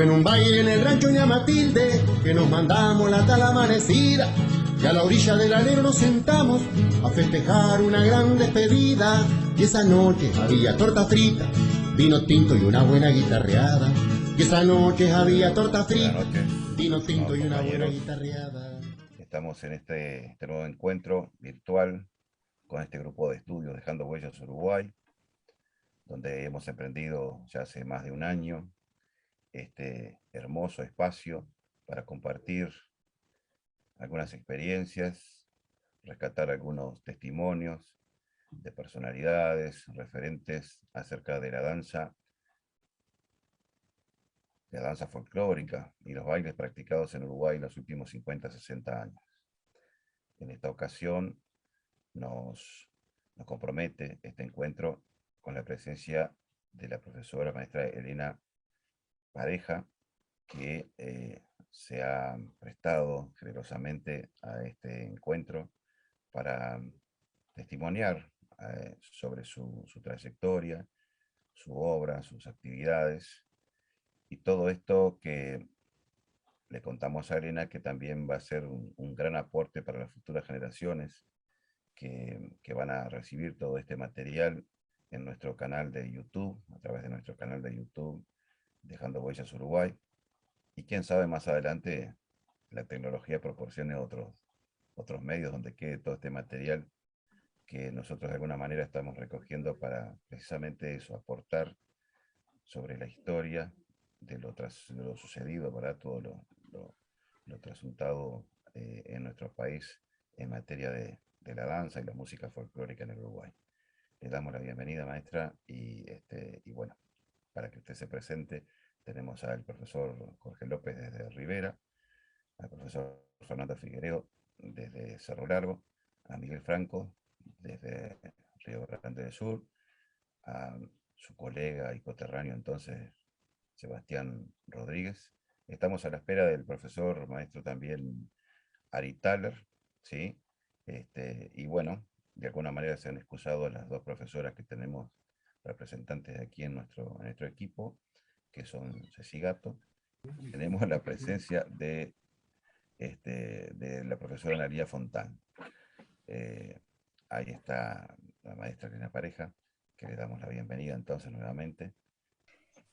Fue en un baile en el rancho Ña Matilde que nos mandamos la tal amanecida, y a la orilla del alero nos sentamos a festejar una gran despedida. Y esa noche había torta frita, vino tinto y una buena guitarreada. Y esa noche había torta frita, vino tinto y una buena guitarreada. Estamos en este nuevo encuentro virtual con este grupo de estudios Dejando Huellas Uruguay, donde hemos emprendido ya hace más de un año este hermoso espacio para compartir algunas experiencias, rescatar algunos testimonios de personalidades, referentes acerca de la danza folclórica y los bailes practicados en Uruguay en los últimos 50-60 años. En esta ocasión nos compromete este encuentro con la presencia de la profesora maestra Elena Pareja, que se ha prestado generosamente a este encuentro para testimoniar sobre su trayectoria, su obra, sus actividades, y todo esto que le contamos a Elena que también va a ser un gran aporte para las futuras generaciones que van a recibir todo este material en nuestro canal de YouTube, a través de nuestro canal de YouTube, Dejando Huellas Uruguay, y quién sabe más adelante la tecnología proporcione otros medios donde quede todo este material que nosotros de alguna manera estamos recogiendo para precisamente eso, aportar sobre la historia de lo sucedido, ¿verdad? Todo lo trasuntado en nuestro país en materia de la danza y la música folclórica en el Uruguay. Le damos la bienvenida, maestra, y bueno, para que usted se presente, tenemos al profesor Jorge López desde Rivera, al profesor Fernando Figueredo desde Cerro Largo, a Miguel Franco desde Río Grande del Sur, a su colega y coterráneo entonces, Sebastián Rodríguez. Estamos a la espera del profesor maestro también Ari Thaler, ¿sí? Y bueno, de alguna manera se han excusado las dos profesoras que tenemos representantes aquí en nuestro equipo, que son Ceci Gato. Tenemos la presencia de la profesora Analía Fontán. Ahí está la maestra Elena Pareja, que le damos la bienvenida entonces nuevamente.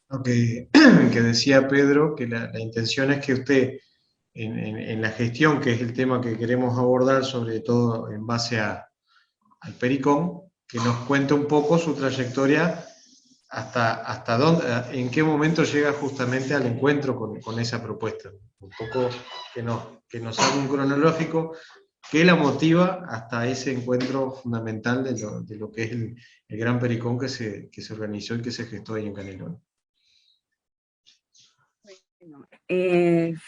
Lo que decía Pedro, que la intención es que usted, en la gestión, que es el tema que queremos abordar, sobre todo en base al Pericón, que nos cuente un poco su trayectoria, hasta dónde, en qué momento llega justamente al encuentro con esa propuesta. Un poco que nos haga un cronológico, qué la motiva hasta ese encuentro fundamental de lo que es el Gran Pericón que se organizó y que se gestó ahí en Canelones.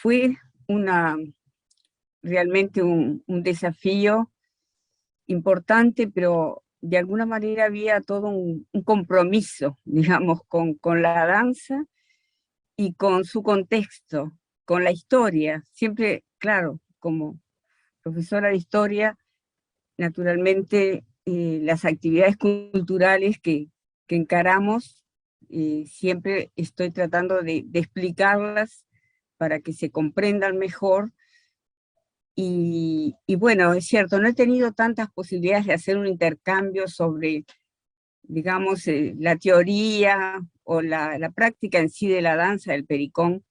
Fue realmente un desafío importante, pero de alguna manera había todo un compromiso, digamos, con la danza y con su contexto, con la historia. Siempre, claro, como profesora de historia, naturalmente las actividades culturales que encaramos, siempre estoy tratando de explicarlas para que se comprendan mejor. Y bueno, es cierto, no he tenido tantas posibilidades de hacer un intercambio sobre, digamos, la teoría o la práctica en sí de la danza del Pericón,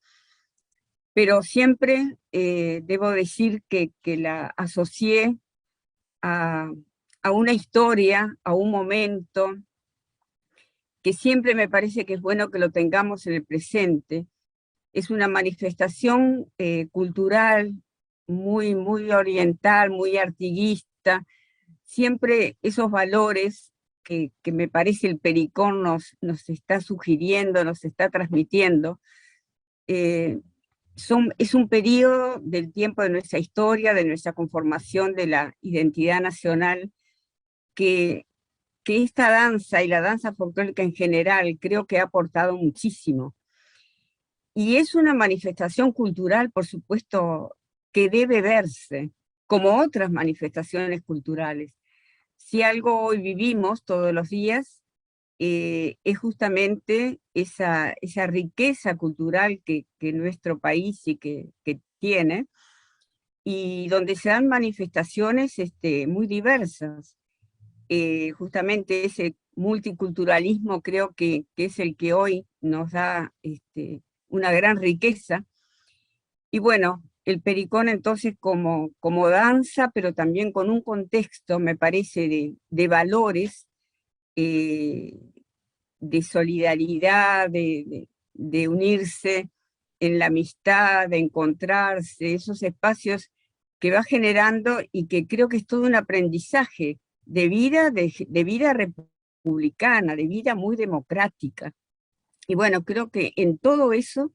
pero siempre debo decir que la asocié a una historia, a un momento, que siempre me parece que es bueno que lo tengamos en el presente. Es una manifestación cultural muy, muy oriental, muy artiguista. Siempre esos valores que me parece el Pericón nos está sugiriendo, nos está transmitiendo, es un periodo del tiempo de nuestra historia, de nuestra conformación de la identidad nacional, que esta danza y la danza folclórica en general creo que ha aportado muchísimo. Y es una manifestación cultural, por supuesto, que debe verse como otras manifestaciones culturales. Si algo hoy vivimos todos los días, es justamente esa riqueza cultural que nuestro país y que tiene, y donde se dan manifestaciones muy diversas. Justamente ese multiculturalismo creo que es el que hoy nos da una gran riqueza. Y bueno, el pericón entonces como danza, pero también con un contexto, me parece, de valores, eh, de solidaridad, de unirse en la amistad, de encontrarse, esos espacios que va generando y que creo que es todo un aprendizaje de vida republicana, de vida muy democrática. Y bueno, creo que en todo eso,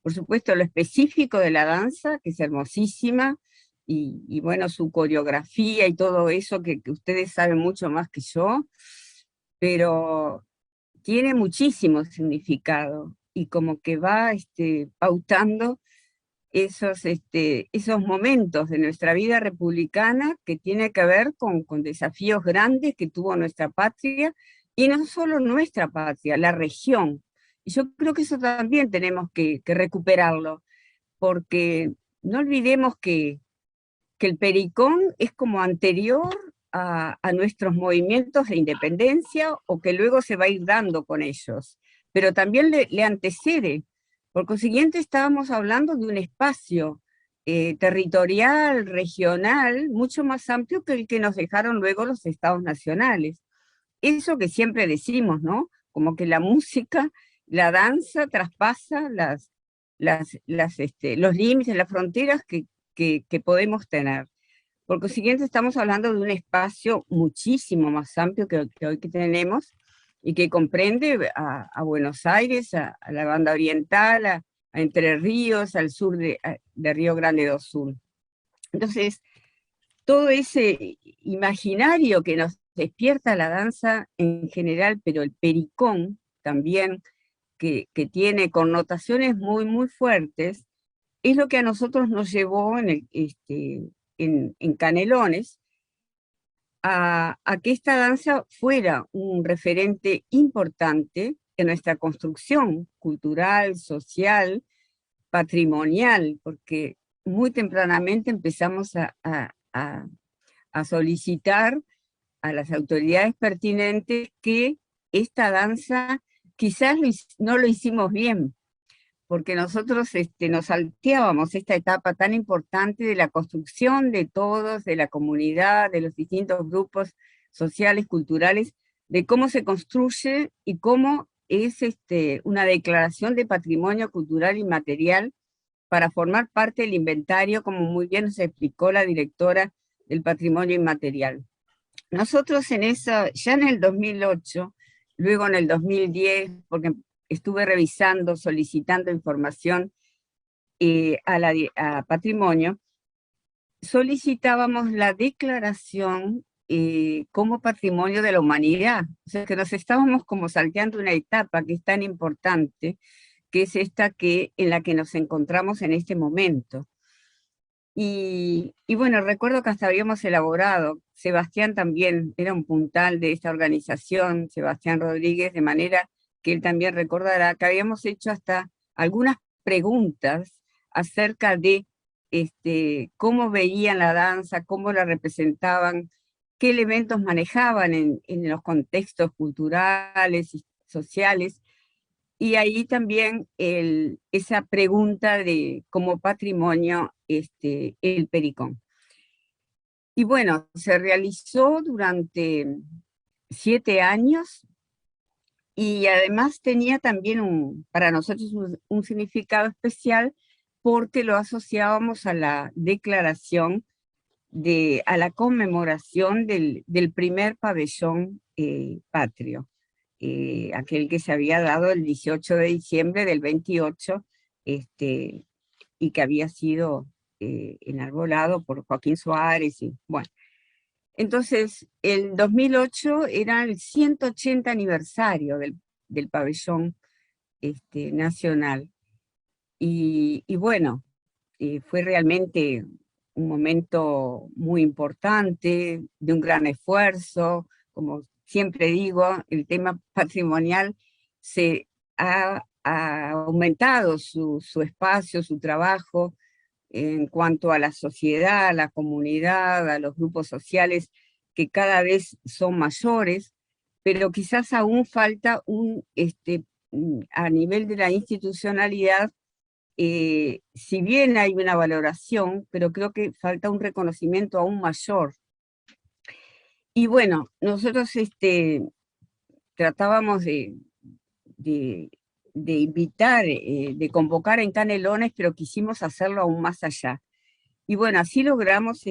por supuesto, lo específico de la danza, que es hermosísima, y bueno, su coreografía y todo eso, que ustedes saben mucho más que yo, pero tiene muchísimo significado, y como que va pautando esos momentos de nuestra vida republicana que tiene que ver con desafíos grandes que tuvo nuestra patria, y no solo nuestra patria, la región. Y yo creo que eso también tenemos que recuperarlo, porque no olvidemos que el pericón es como anterior a nuestros movimientos de independencia, o que luego se va a ir dando con ellos, pero también le antecede. Por consiguiente, estábamos hablando de un espacio territorial, regional, mucho más amplio que el que nos dejaron luego los estados nacionales. Eso que siempre decimos, ¿no? Como que la música, la danza traspasa los límites, las fronteras que podemos tener. Por consiguiente, estamos hablando de un espacio muchísimo más amplio que hoy que tenemos, y que comprende a Buenos Aires, a la banda oriental, a Entre Ríos, al sur de Río Grande do Sul. Entonces, todo ese imaginario que nos despierta la danza en general, pero el pericón también, que tiene connotaciones muy, muy fuertes, es lo que a nosotros nos llevó en Canelones a que esta danza fuera un referente importante en nuestra construcción cultural, social, patrimonial, porque muy tempranamente empezamos a solicitar a las autoridades pertinentes que esta danza quizás no lo hicimos bien, porque nosotros nos salteábamos esta etapa tan importante de la construcción de todos, de la comunidad, de los distintos grupos sociales, culturales, de cómo se construye y cómo es una declaración de patrimonio cultural inmaterial para formar parte del inventario, como muy bien nos explicó la directora del patrimonio inmaterial. Nosotros ya en el 2008, luego en el 2010, porque estuve revisando, solicitando información a Patrimonio, solicitábamos la declaración como Patrimonio de la Humanidad. O sea, que nos estábamos como salteando una etapa que es tan importante, que es esta en la que nos encontramos en este momento. Y bueno, recuerdo que hasta habíamos elaborado, Sebastián también era un puntal de esta organización, Sebastián Rodríguez, de manera que él también recordará que habíamos hecho hasta algunas preguntas acerca de cómo veían la danza, cómo la representaban, qué elementos manejaban en los contextos culturales y sociales, y ahí también esa pregunta de como patrimonio el pericón. Y bueno, se realizó durante 7 años, y además tenía también para nosotros un significado especial, porque lo asociábamos a la declaración, a la conmemoración del primer pabellón patrio, aquel que se había dado el 18 de diciembre del 28, y que había sido enarbolado por Joaquín Suárez, y bueno. Entonces, el 2008 era el 180 aniversario del pabellón nacional. Y bueno, fue realmente un momento muy importante, de un gran esfuerzo, como siempre digo, el tema patrimonial se ha aumentado su espacio, su trabajo en cuanto a la sociedad, a la comunidad, a los grupos sociales que cada vez son mayores, pero quizás aún falta a nivel de la institucionalidad, si bien hay una valoración, pero creo que falta un reconocimiento aún mayor. Y bueno, nosotros tratábamos de invitar, de convocar en Canelones, pero quisimos hacerlo aún más allá. Y bueno, así logramos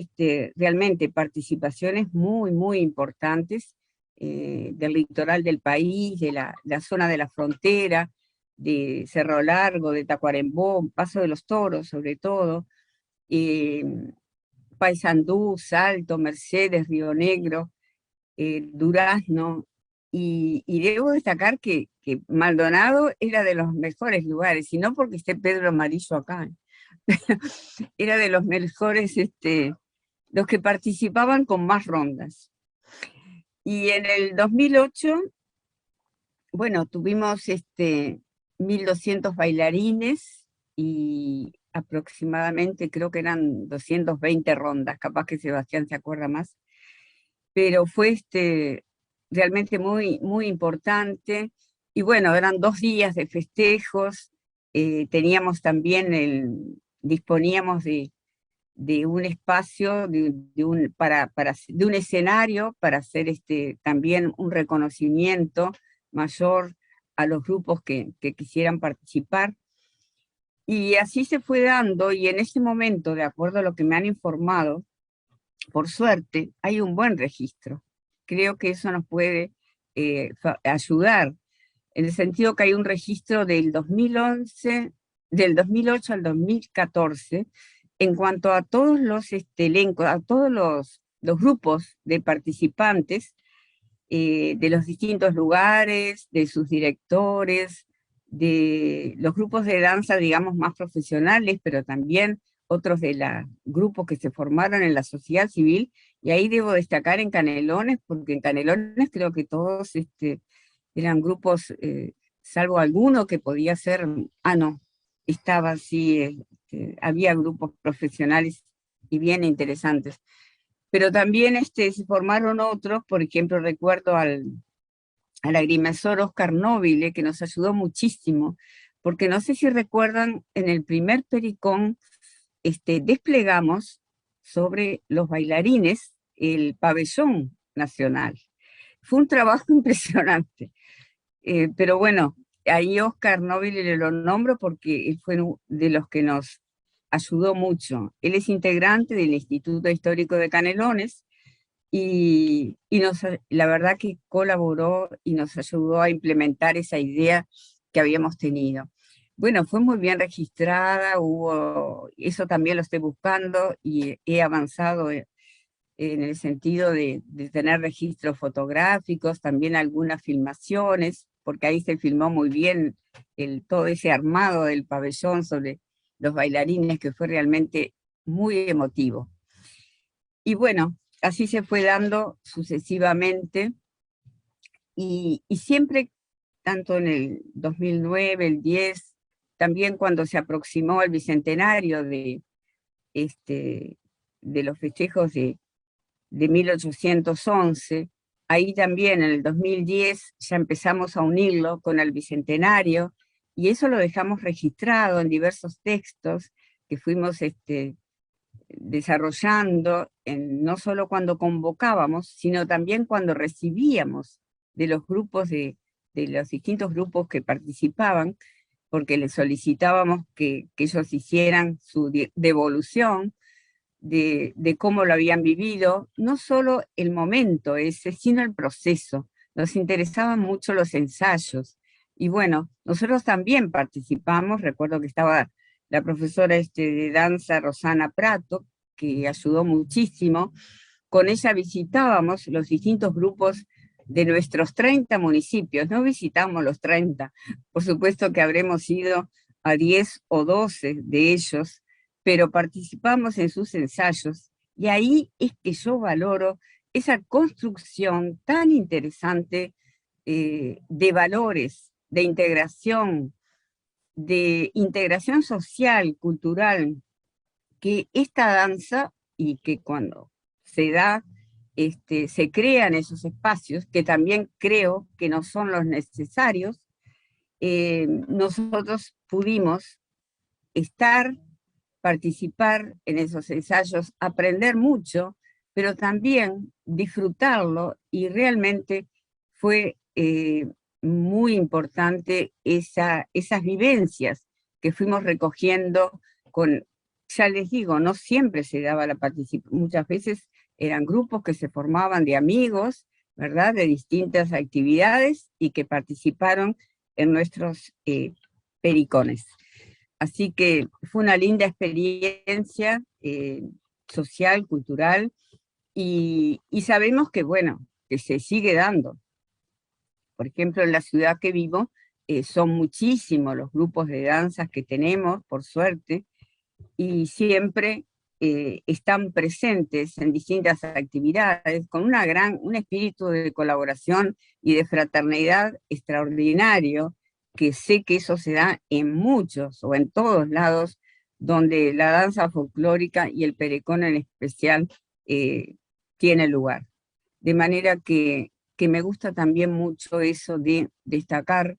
realmente participaciones muy, muy importantes del litoral del país, de la zona de la frontera, de Cerro Largo, de Tacuarembó, Paso de los Toros sobre todo, Paysandú, Salto, Mercedes, Río Negro, Durazno, y debo destacar que Maldonado era de los mejores lugares, y no porque esté Pedro Amarillo acá, era de los mejores, los que participaban con más rondas. Y en el 2008, bueno, tuvimos 1.200 bailarines y aproximadamente creo que eran 220 rondas, capaz que Sebastián se acuerda más, pero fue realmente muy, muy importante. Y bueno, eran 2 días de festejos, teníamos también disponíamos de un espacio, de un escenario para hacer también un reconocimiento mayor a los grupos que quisieran participar. Y así se fue dando, y en ese momento, de acuerdo a lo que me han informado, por suerte, hay un buen registro. Creo que eso nos puede ayudar, en el sentido que hay un registro del 2011, del 2008 al 2014, en cuanto a todos los elencos, a todos los grupos de participantes, de los distintos lugares, de sus directores, de los grupos de danza, digamos, más profesionales, pero también otros de los grupos que se formaron en la sociedad civil, y ahí debo destacar en Canelones, porque en Canelones creo que todos eran grupos, salvo alguno que podía ser, no, estaba así, había grupos profesionales y bien interesantes. Pero también se formaron otros, por ejemplo, recuerdo al agrimensor Oscar Nobile, que nos ayudó muchísimo, porque no sé si recuerdan, en el primer Pericón desplegamos sobre los bailarines el pabellón nacional. Fue un trabajo impresionante, pero bueno, ahí Oscar Nobile lo nombro porque él fue de los que nos ayudó mucho. Él es integrante del Instituto Histórico de Canelones, y la verdad que colaboró y nos ayudó a implementar esa idea que habíamos tenido. Bueno, fue muy bien registrada, eso también lo estoy buscando, y he avanzado en el sentido de tener registros fotográficos, también algunas filmaciones, porque ahí se filmó muy bien todo ese armado del pabellón sobre los bailarines, que fue realmente muy emotivo. Y bueno, así se fue dando sucesivamente, y siempre, tanto en el 2009, el 10, también cuando se aproximó el bicentenario de los festejos de 1811, ahí también en el 2010 ya empezamos a unirlo con el bicentenario, y eso lo dejamos registrado en diversos textos que fuimos desarrollando, no solo cuando convocábamos, sino también cuando recibíamos de los grupos, de los distintos grupos que participaban, porque les solicitábamos que ellos hicieran su devolución de cómo lo habían vivido, no solo el momento ese, sino el proceso. Nos interesaban mucho los ensayos, y bueno, nosotros también participamos. Recuerdo que estaba la profesora de danza Rosana Prato, que ayudó muchísimo. Con ella visitábamos los distintos grupos de nuestros 30 municipios. No visitamos los 30, por supuesto que habremos ido a 10 o 12 de ellos, pero participamos en sus ensayos, y ahí es que yo valoro esa construcción tan interesante de valores, de integración social, cultural, que esta danza, y que cuando se da, se crean esos espacios, que también creo que no son los necesarios, nosotros pudimos estar, participar en esos ensayos, aprender mucho, pero también disfrutarlo, y realmente fue muy importante esas vivencias que fuimos recogiendo con, ya les digo, no siempre se daba la participación, muchas veces eran grupos que se formaban de amigos, ¿verdad?, de distintas actividades y que participaron en nuestros pericones. Así que fue una linda experiencia social, cultural, y sabemos que, bueno, que se sigue dando. Por ejemplo, en la ciudad que vivo, son muchísimos los grupos de danzas que tenemos, por suerte, y siempre están presentes en distintas actividades, con un espíritu de colaboración y de fraternidad extraordinario, que sé que eso se da en muchos o en todos lados donde la danza folclórica y el pericón en especial tiene lugar. De manera que me gusta también mucho eso de destacar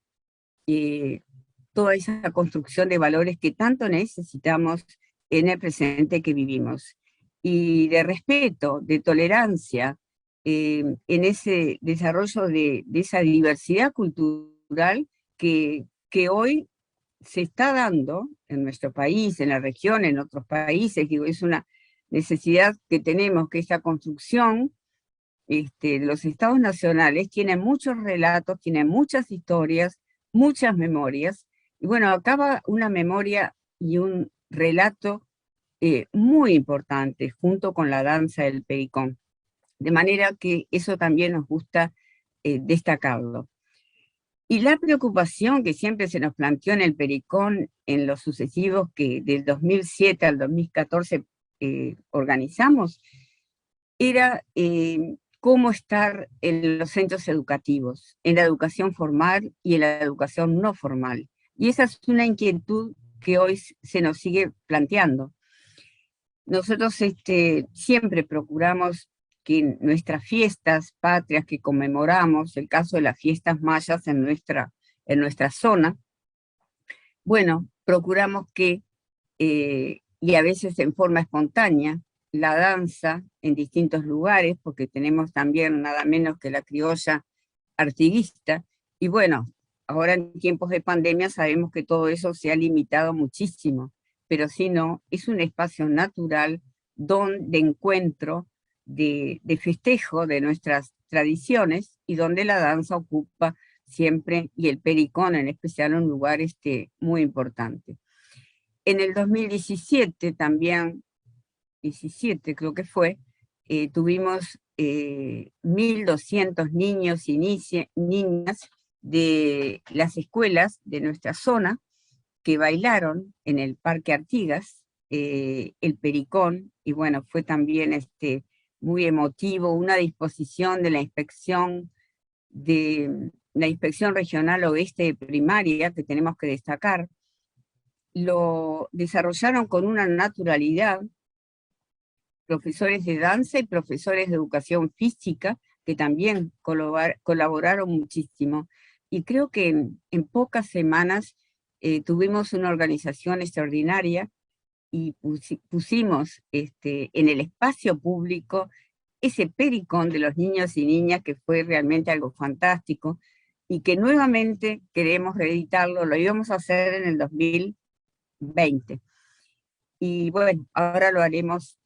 toda esa construcción de valores que tanto necesitamos en el presente que vivimos, y de respeto, de tolerancia, en ese desarrollo de esa diversidad cultural que hoy se está dando en nuestro país, en la región, en otros países. Digo, es una necesidad que tenemos, que esta construcción, los estados nacionales tienen muchos relatos, tienen muchas historias, muchas memorias, y bueno, acaba una memoria y un relato muy importante, junto con la danza del pericón. De manera que eso también nos gusta destacarlo. Y la preocupación que siempre se nos planteó en el pericón en los sucesivos que del 2007 al 2014 organizamos, era cómo estar en los centros educativos, en la educación formal y en la educación no formal. Y esa es una inquietud que hoy se nos sigue planteando. Nosotros siempre procuramos que nuestras fiestas patrias que conmemoramos, el caso de las fiestas mayas en nuestra zona, bueno, procuramos que, y a veces en forma espontánea, la danza en distintos lugares, porque tenemos también nada menos que la criolla artiguista, y bueno, ahora en tiempos de pandemia sabemos que todo eso se ha limitado muchísimo, pero si no, es un espacio natural de encuentro, de festejo de nuestras tradiciones, y donde la danza ocupa siempre, y el pericón en especial, un lugar muy importante. En el 2017 también, 17 creo que fue, tuvimos 1.200 niños y niñas de las escuelas de nuestra zona que bailaron en el Parque Artigas el pericón, y bueno, fue también muy emotivo, una disposición de la inspección regional oeste de primaria, que tenemos que destacar. Lo desarrollaron con una naturalidad, profesores de danza y profesores de educación física, que también colaboraron muchísimo, y creo que en pocas semanas tuvimos una organización extraordinaria, y pusimos en el espacio público ese pericón de los niños y niñas, que fue realmente algo fantástico, y que nuevamente queremos reeditarlo. Lo íbamos a hacer en el 2020. Y bueno, ahora lo haremos,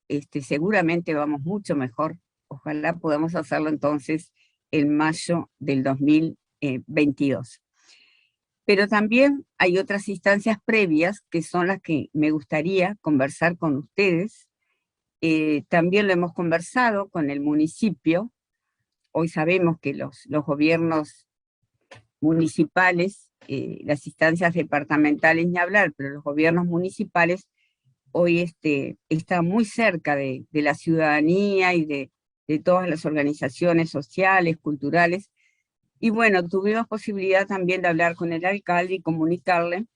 seguramente vamos mucho mejor. Ojalá podamos hacerlo entonces en mayo del 2022. Pero también hay otras instancias previas que son las que me gustaría conversar con ustedes. También lo hemos conversado con el municipio. Hoy sabemos que los gobiernos municipales, las instancias departamentales ni hablar, pero los gobiernos municipales hoy están muy cerca de la ciudadanía y de de todas las organizaciones sociales, culturales. Y bueno, tuvimos posibilidad también de hablar con el alcalde y comunicarle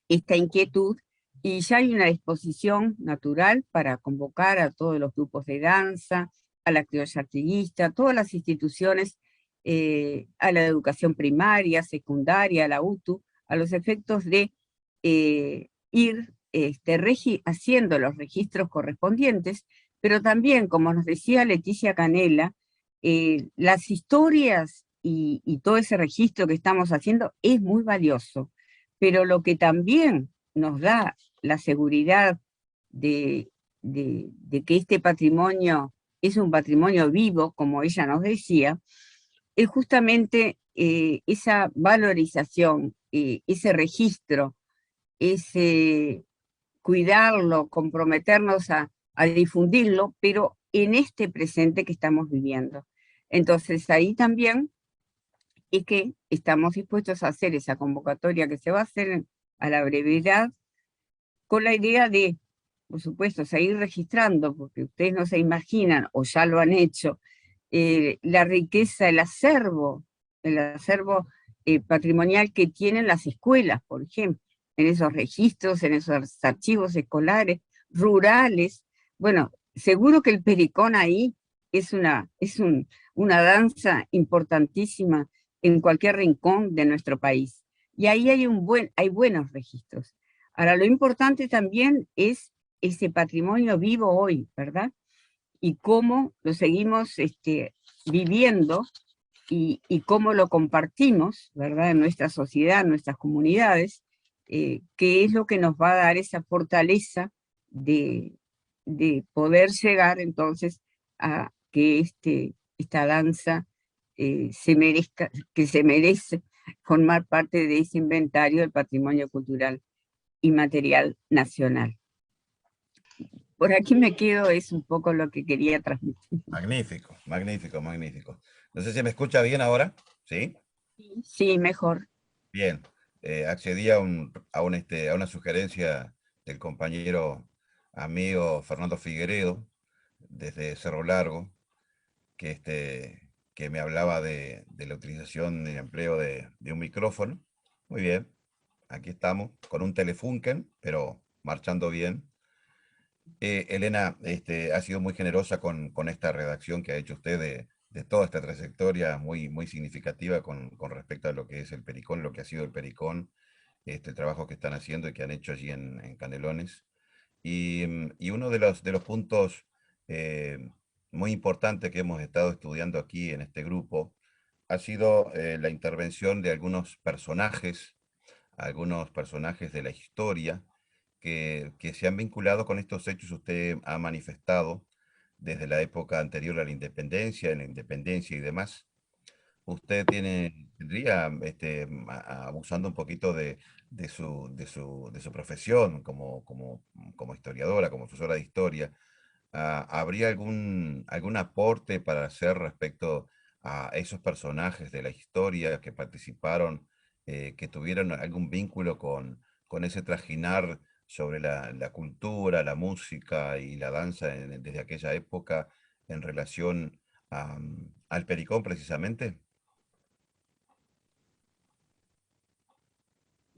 esta inquietud, y ya hay una disposición natural para convocar a todos los grupos de danza, a la criolla artiguista, a todas las instituciones, a la educación primaria, secundaria, a la UTU, a los efectos de ir haciendo los registros correspondientes, pero también, como nos decía Leticia Canela, las historias y todo ese registro que estamos haciendo es muy valioso, pero lo que también nos da la seguridad de que este patrimonio es un patrimonio vivo, como ella nos decía, es justamente esa valorización, ese registro, ese cuidarlo, comprometernos a difundirlo, pero en este presente que estamos viviendo. Entonces ahí también es que estamos dispuestos a hacer esa convocatoria que se va a hacer a la brevedad, con la idea de, por supuesto, seguir registrando, porque ustedes no se imaginan, o ya lo han hecho, la riqueza, el acervo patrimonial que tienen las escuelas, por ejemplo, en esos registros, en esos archivos escolares, rurales. Bueno, seguro que el pericón ahí es una danza importantísima en cualquier rincón de nuestro país. Y ahí hay buenos registros. Ahora, lo importante también es ese patrimonio vivo hoy, ¿verdad? Y cómo lo seguimos viviendo y cómo lo compartimos, ¿verdad? En nuestra sociedad, en nuestras comunidades, que es lo que nos va a dar esa fortaleza de poder llegar entonces a que esta danza que se merece formar parte de ese inventario del patrimonio cultural y material nacional. Por aquí me quedo, es un poco lo que quería transmitir. Magnífico, magnífico, magnífico. No sé si me escucha bien ahora, ¿sí? Sí, mejor. Bien, accedí a una sugerencia del compañero amigo Fernando Figueredo, desde Cerro Largo, que me hablaba de la utilización y empleo de un micrófono. Muy bien, aquí estamos, con un Telefunken, pero marchando bien. Elena, ha sido muy generosa con esta redacción que ha hecho usted de toda esta trayectoria muy, muy significativa con respecto a lo que es el Pericón, lo que ha sido el Pericón, el trabajo que están haciendo y que han hecho allí en Canelones. Y uno de los puntos muy importantes que hemos estado estudiando aquí en este grupo ha sido la intervención de algunos personajes de la historia que se han vinculado con estos hechos. Usted ha manifestado desde la época anterior a la independencia, en la independencia y demás. Usted tendría, abusando un poquito de su profesión como historiadora, como profesora de historia, ¿habría algún aporte para hacer respecto a esos personajes de la historia que participaron, que tuvieron algún vínculo con ese trajinar sobre la cultura, la música y la danza desde aquella época en relación al Pericón precisamente?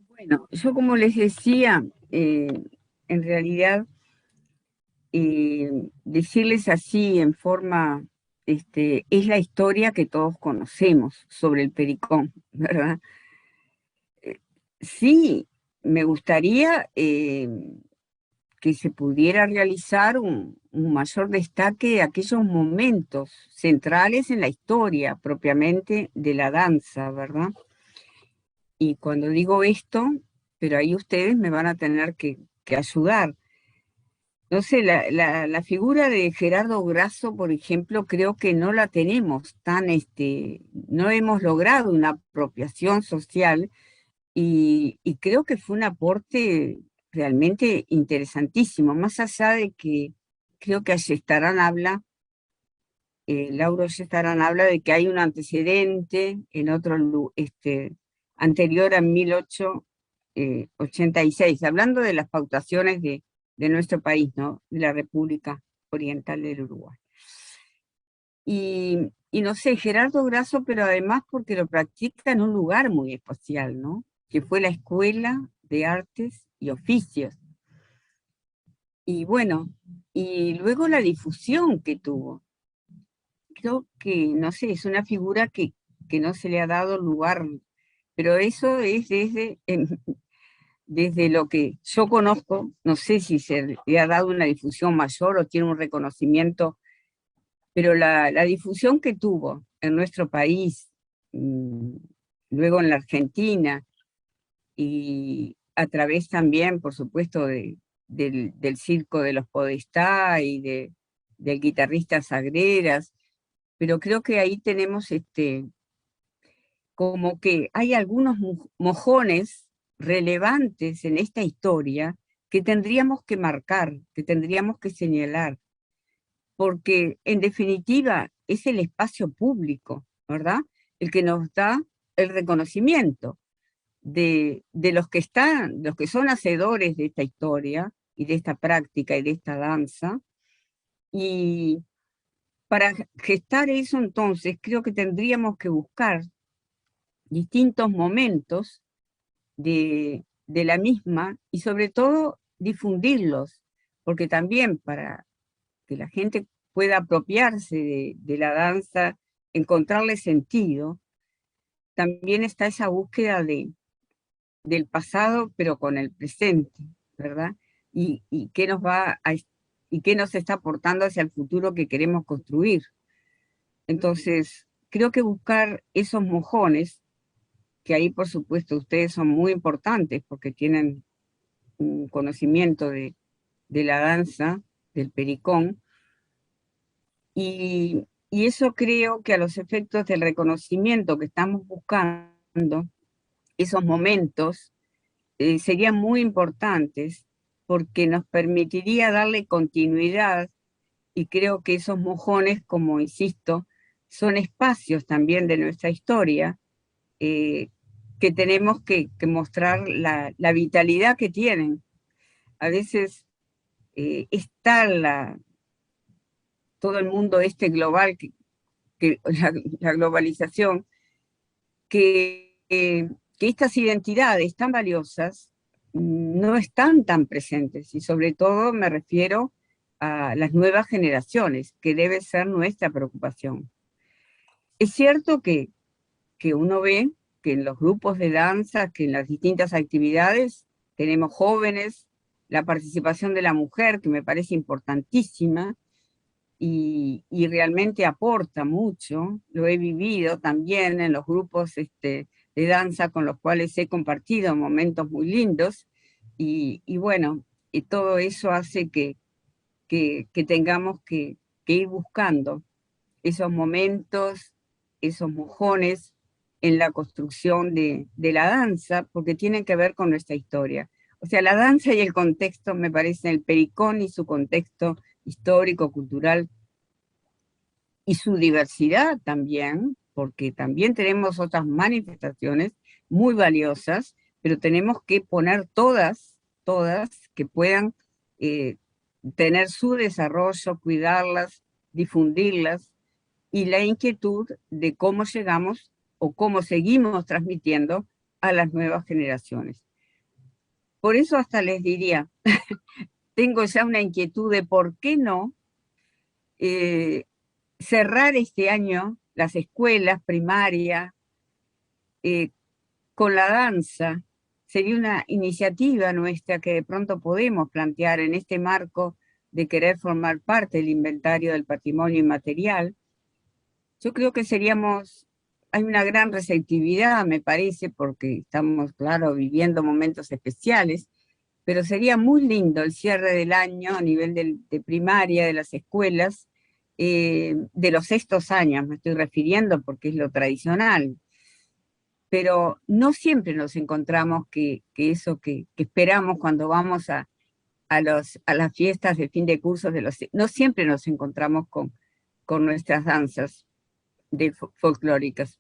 Bueno, yo como les decía, en realidad, decirles así en forma, es la historia que todos conocemos sobre el Pericón, ¿verdad? Sí, me gustaría que se pudiera realizar un mayor destaque de aquellos momentos centrales en la historia propiamente de la danza, ¿verdad? Y cuando digo esto, pero ahí ustedes me van a tener que ayudar. No sé, la figura de Gerardo Grasso, por ejemplo, creo que no la tenemos no hemos logrado una apropiación social, y creo que fue un aporte realmente interesantísimo, más allá de que creo que Ayestarán habla, Lauro Ayestarán habla de que hay un antecedente en anterior a 1886, hablando de las pautaciones de nuestro país, ¿no? De la República Oriental del Uruguay. y no sé, Gerardo Grasso, pero además porque lo practica en un lugar muy especial, ¿no? Que fue la Escuela de Artes y Oficios. Y bueno, y luego la difusión que tuvo. Creo que, no sé, es una figura que no se le ha dado lugar, pero eso es desde lo que yo conozco, no sé si se le ha dado una difusión mayor o tiene un reconocimiento, pero la difusión que tuvo en nuestro país, luego en la Argentina, y a través también, por supuesto, del circo de los Podestá y del guitarrista Sagreras, pero creo que ahí tenemos como que hay algunos mojones relevantes en esta historia que tendríamos que marcar, que tendríamos que señalar, porque en definitiva es el espacio público, ¿verdad? El que nos da el reconocimiento de los que están, los que son hacedores de esta historia y de esta práctica y de esta danza. Y para gestar eso entonces creo que tendríamos que buscar distintos momentos de la misma y sobre todo difundirlos, porque también para que la gente pueda apropiarse de la danza, encontrarle sentido, también está esa búsqueda del pasado, pero con el presente, ¿verdad? Y qué nos y qué nos está aportando hacia el futuro que queremos construir. Entonces, creo que buscar esos mojones, que ahí por supuesto ustedes son muy importantes porque tienen un conocimiento de la danza, del pericón, y eso creo que a los efectos del reconocimiento que estamos buscando, esos momentos serían muy importantes porque nos permitiría darle continuidad y creo que esos mojones, como insisto, son espacios también de nuestra historia que tenemos que mostrar la vitalidad que tienen. A veces está todo el mundo global, la globalización, que estas identidades tan valiosas no están tan presentes, y sobre todo me refiero a las nuevas generaciones, que debe ser nuestra preocupación. Es cierto que uno ve que en los grupos de danza, que en las distintas actividades, tenemos jóvenes, la participación de la mujer, que me parece importantísima, y realmente aporta mucho. Lo he vivido también en los grupos de danza con los cuales he compartido momentos muy lindos, y bueno, y todo eso hace que tengamos que ir buscando esos momentos, esos mojones en la construcción de la danza, porque tienen que ver con nuestra historia. O sea, la danza y el contexto, me parece, el pericón y su contexto histórico, cultural, y su diversidad también, porque también tenemos otras manifestaciones muy valiosas, pero tenemos que poner todas que puedan tener su desarrollo, cuidarlas, difundirlas, y la inquietud de cómo llegamos o cómo seguimos transmitiendo a las nuevas generaciones. Por eso hasta les diría, tengo ya una inquietud de por qué no cerrar este año las escuelas primarias con la danza. Sería una iniciativa nuestra que de pronto podemos plantear en este marco de querer formar parte del inventario del patrimonio inmaterial. Yo creo que hay una gran receptividad, me parece, porque estamos, claro, viviendo momentos especiales, pero sería muy lindo el cierre del año a nivel de primaria, de las escuelas, de los sextos años, me estoy refiriendo porque es lo tradicional, pero no siempre nos encontramos que eso que esperamos cuando vamos a las fiestas de fin de cursos, no siempre nos encontramos con nuestras danzas folclóricas.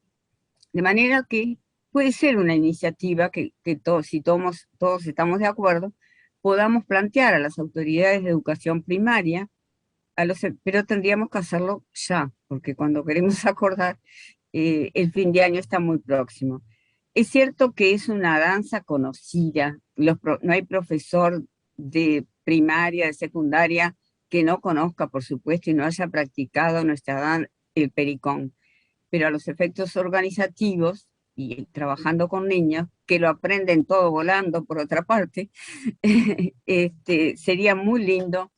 De manera que puede ser una iniciativa que todos, si todos estamos de acuerdo, podamos plantear a las autoridades de educación primaria, pero tendríamos que hacerlo ya, porque cuando queremos acordar, el fin de año está muy próximo. Es cierto que es una danza conocida, no hay profesor de primaria, de secundaria, que no conozca, por supuesto, y no haya practicado el pericón, pero a los efectos organizativos, y trabajando con niños, que lo aprenden todo volando, por otra parte, sería muy lindo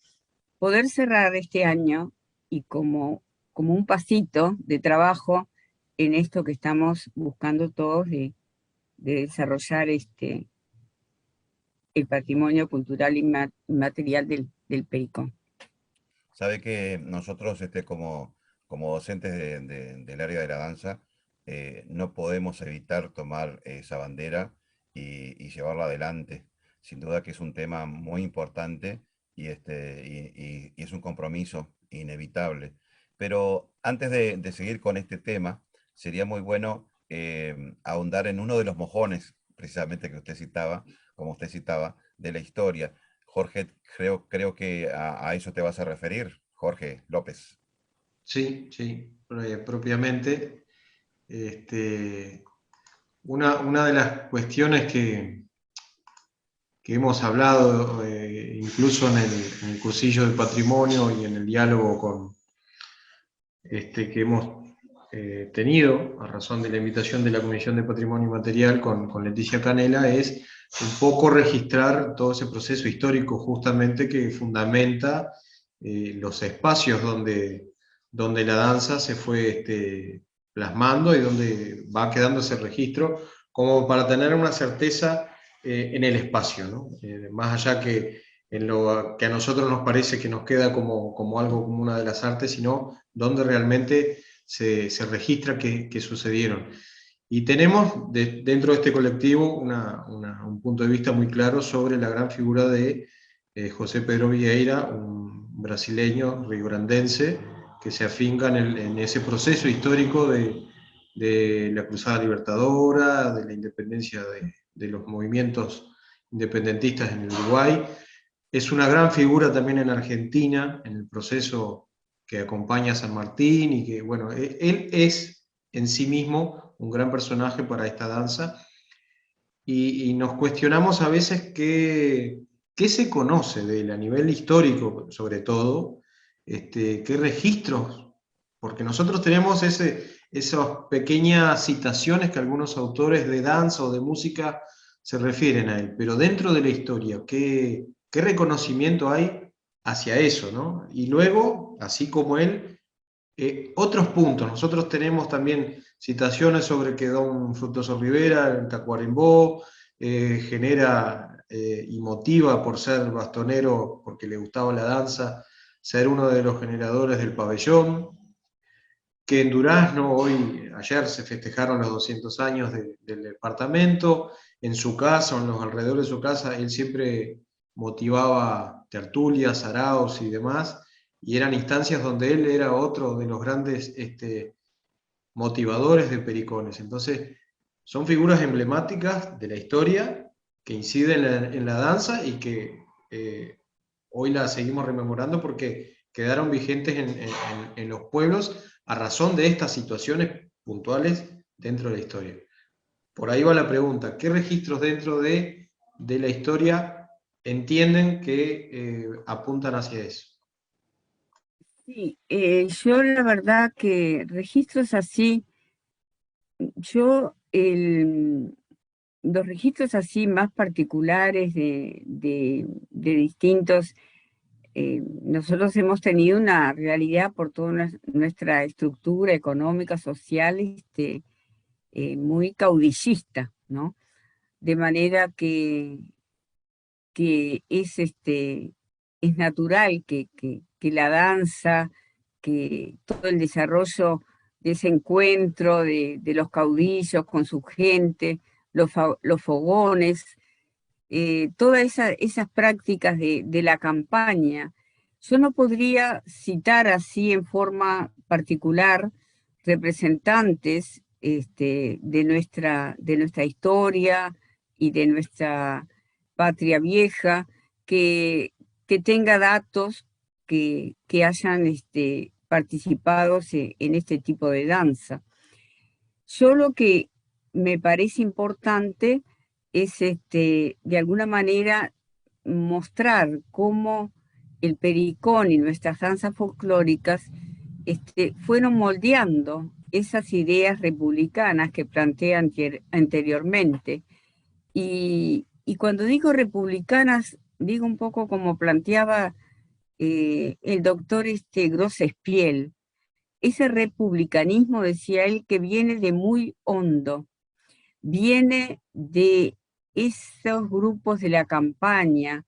poder cerrar este año y como un pasito de trabajo en esto que estamos buscando todos de desarrollar el patrimonio cultural inmaterial del pericón. Sabe que nosotros, como docentes del área de la danza, no podemos evitar tomar esa bandera y llevarla adelante. Sin duda que es un tema muy importante y es un compromiso inevitable. Pero antes de seguir con este tema, sería muy bueno ahondar en uno de los mojones, precisamente que usted citaba, como usted citaba, de la historia. Jorge, creo que a eso te vas a referir, Jorge López. Sí, sí, propiamente. Una de las cuestiones que hemos hablado incluso en el cursillo de patrimonio y en el diálogo que hemos tenido a razón de la invitación de la Comisión de Patrimonio Inmaterial con Leticia Canela es un poco registrar todo ese proceso histórico justamente que fundamenta los espacios donde la danza se fue plasmando y donde va quedando ese registro, como para tener una certeza en el espacio, ¿no? Más allá que en lo que a nosotros nos parece que nos queda como algo, como una de las artes, sino donde realmente se registra que sucedieron. Y tenemos dentro de este colectivo un punto de vista muy claro sobre la gran figura de José Pedro Vieira, un brasileño riograndense que se afinca en ese proceso histórico de la Cruzada Libertadora, de la independencia de los movimientos independentistas en el Uruguay. Es una gran figura también en Argentina, en el proceso que acompaña a San Martín, y que, bueno, él es en sí mismo un gran personaje para esta danza, y nos cuestionamos a veces qué se conoce de él a nivel histórico, sobre todo, qué registros, porque nosotros tenemos esas pequeñas citaciones que algunos autores de danza o de música se refieren a él, pero dentro de la historia, ¿qué reconocimiento hay hacia eso, ¿no? Y luego, así como él, otros puntos. Nosotros tenemos también citaciones sobre que don Fructuoso Rivera en Tacuarembó genera y motiva por ser bastonero, porque le gustaba la danza, ser uno de los generadores del pabellón, que en Durazno ayer se festejaron los 200 años del departamento. En su casa o en los alrededores de su casa, él siempre motivaba tertulias, saraos y demás, y eran instancias donde él era otro de los grandes motivadores de pericones. Entonces, son figuras emblemáticas de la historia que inciden en la danza y que hoy las seguimos rememorando porque quedaron vigentes en los pueblos a razón de estas situaciones puntuales dentro de la historia. Por ahí va la pregunta: ¿qué registros dentro de la historia entienden que apuntan hacia eso? Sí, yo la verdad que registros así, los registros así más particulares de distintos, nosotros hemos tenido una realidad por toda nuestra estructura económica, social, muy caudillista, ¿no? De manera que es natural que la danza, que todo el desarrollo de ese encuentro de los caudillos con su gente, los fogones, todas esas prácticas de la campaña. Yo no podría citar así en forma particular representantes de nuestra historia y de nuestra patria vieja que tenga datos que hayan participado en este tipo de danza. Yo lo que me parece importante es de alguna manera mostrar cómo el pericón y nuestras danzas folclóricas fueron moldeando esas ideas republicanas que planteé anteriormente. Y cuando digo republicanas, digo un poco como planteaba el doctor Gros Espiel. Ese republicanismo, decía él, que viene de muy hondo, viene de esos grupos de la campaña,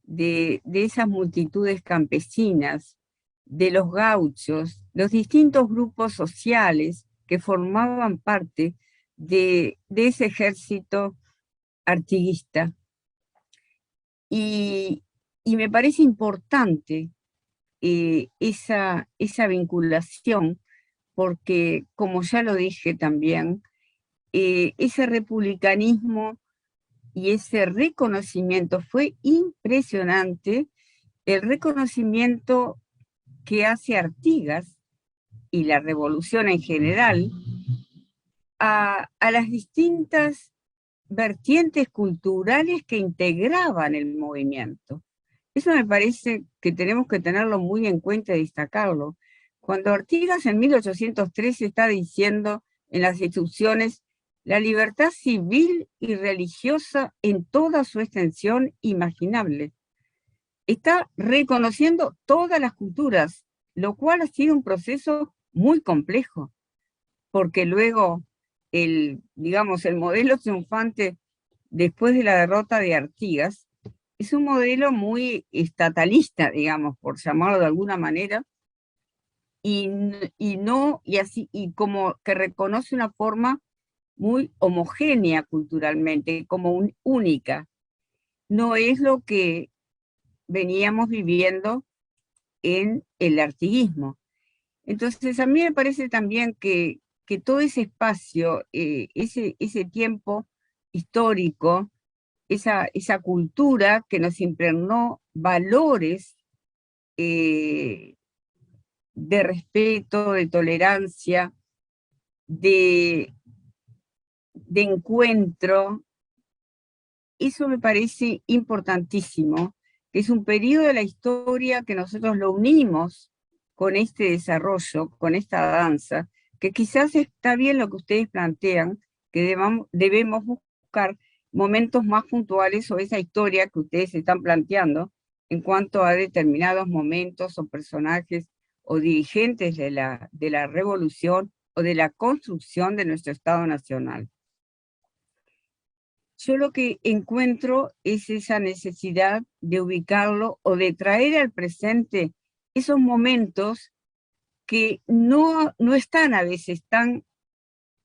de esas multitudes campesinas, de los gauchos, los distintos grupos sociales que formaban parte de ese ejército artiguista. Y me parece importante esa vinculación, porque, como ya lo dije también, ese republicanismo y ese reconocimiento fue impresionante, el reconocimiento que hace Artigas y la revolución en general a las distintas vertientes culturales que integraban el movimiento. Eso me parece que tenemos que tenerlo muy en cuenta y destacarlo. Cuando Artigas en 1813 está diciendo en las instrucciones la libertad civil y religiosa en toda su extensión imaginable, está reconociendo todas las culturas, lo cual ha sido un proceso muy complejo, porque luego digamos, el modelo triunfante después de la derrota de Artigas es un modelo muy estatalista, digamos, por llamarlo de alguna manera, y como que reconoce una forma muy homogénea culturalmente, como única. No es lo que veníamos viviendo en el artiguismo. Entonces, a mí me parece también que todo ese espacio, ese tiempo histórico, esa cultura que nos impregnó valores de respeto, de tolerancia, de encuentro, eso me parece importantísimo, que es un periodo de la historia que nosotros lo unimos con este desarrollo, con esta danza, que quizás está bien lo que ustedes plantean, que debemos buscar momentos más puntuales o esa historia que ustedes están planteando en cuanto a determinados momentos o personajes o dirigentes de la revolución o de la construcción de nuestro Estado Nacional. Yo lo que encuentro es esa necesidad de ubicarlo o de traer al presente esos momentos que no están a veces tan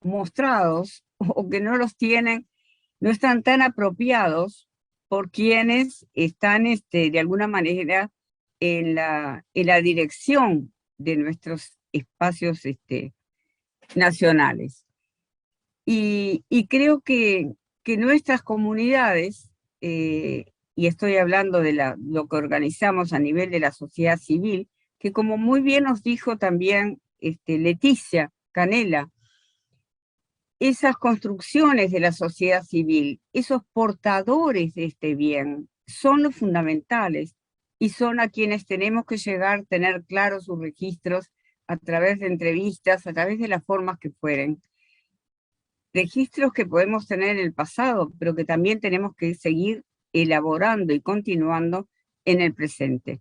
mostrados o que no los tienen, no están tan apropiados por quienes están de alguna manera en la dirección de nuestros espacios nacionales. Y creo que nuestras comunidades, y estoy hablando de lo que organizamos a nivel de la sociedad civil, que como muy bien nos dijo también Leticia Canela, esas construcciones de la sociedad civil, esos portadores de este bien, son los fundamentales y son a quienes tenemos que llegar, tener claros sus registros a través de entrevistas, a través de las formas que fueren. Registros que podemos tener en el pasado, pero que también tenemos que seguir elaborando y continuando en el presente.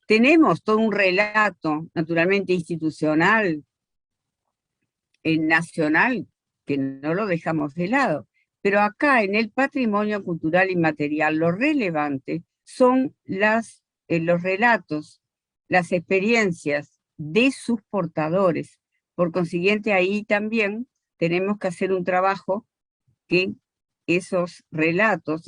Tenemos todo un relato, naturalmente institucional, nacional, que no lo dejamos de lado, pero acá en el patrimonio cultural inmaterial lo relevante son los relatos, las experiencias de sus portadores. Por consiguiente, ahí también tenemos que hacer un trabajo que esos relatos,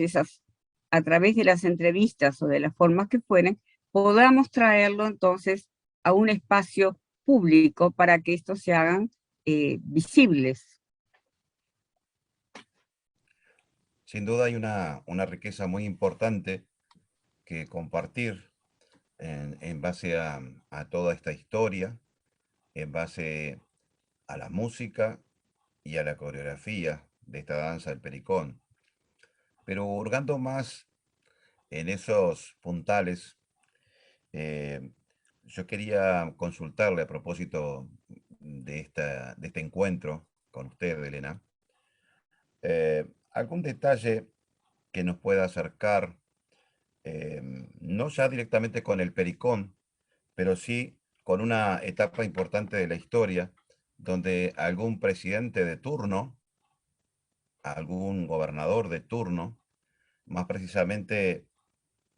a través de las entrevistas o de las formas que fueren, podamos traerlo entonces a un espacio público para que estos se hagan visibles. Sin duda hay una riqueza muy importante que compartir, en base a toda esta historia, en base a la música y a la coreografía de esta danza del pericón. Pero hurgando más en esos puntales, yo quería consultarle a propósito de este encuentro con usted, Elena, algún detalle que nos pueda acercar, no ya directamente con el pericón, pero sí con una etapa importante de la historia, donde algún presidente de turno, algún gobernador de turno, más precisamente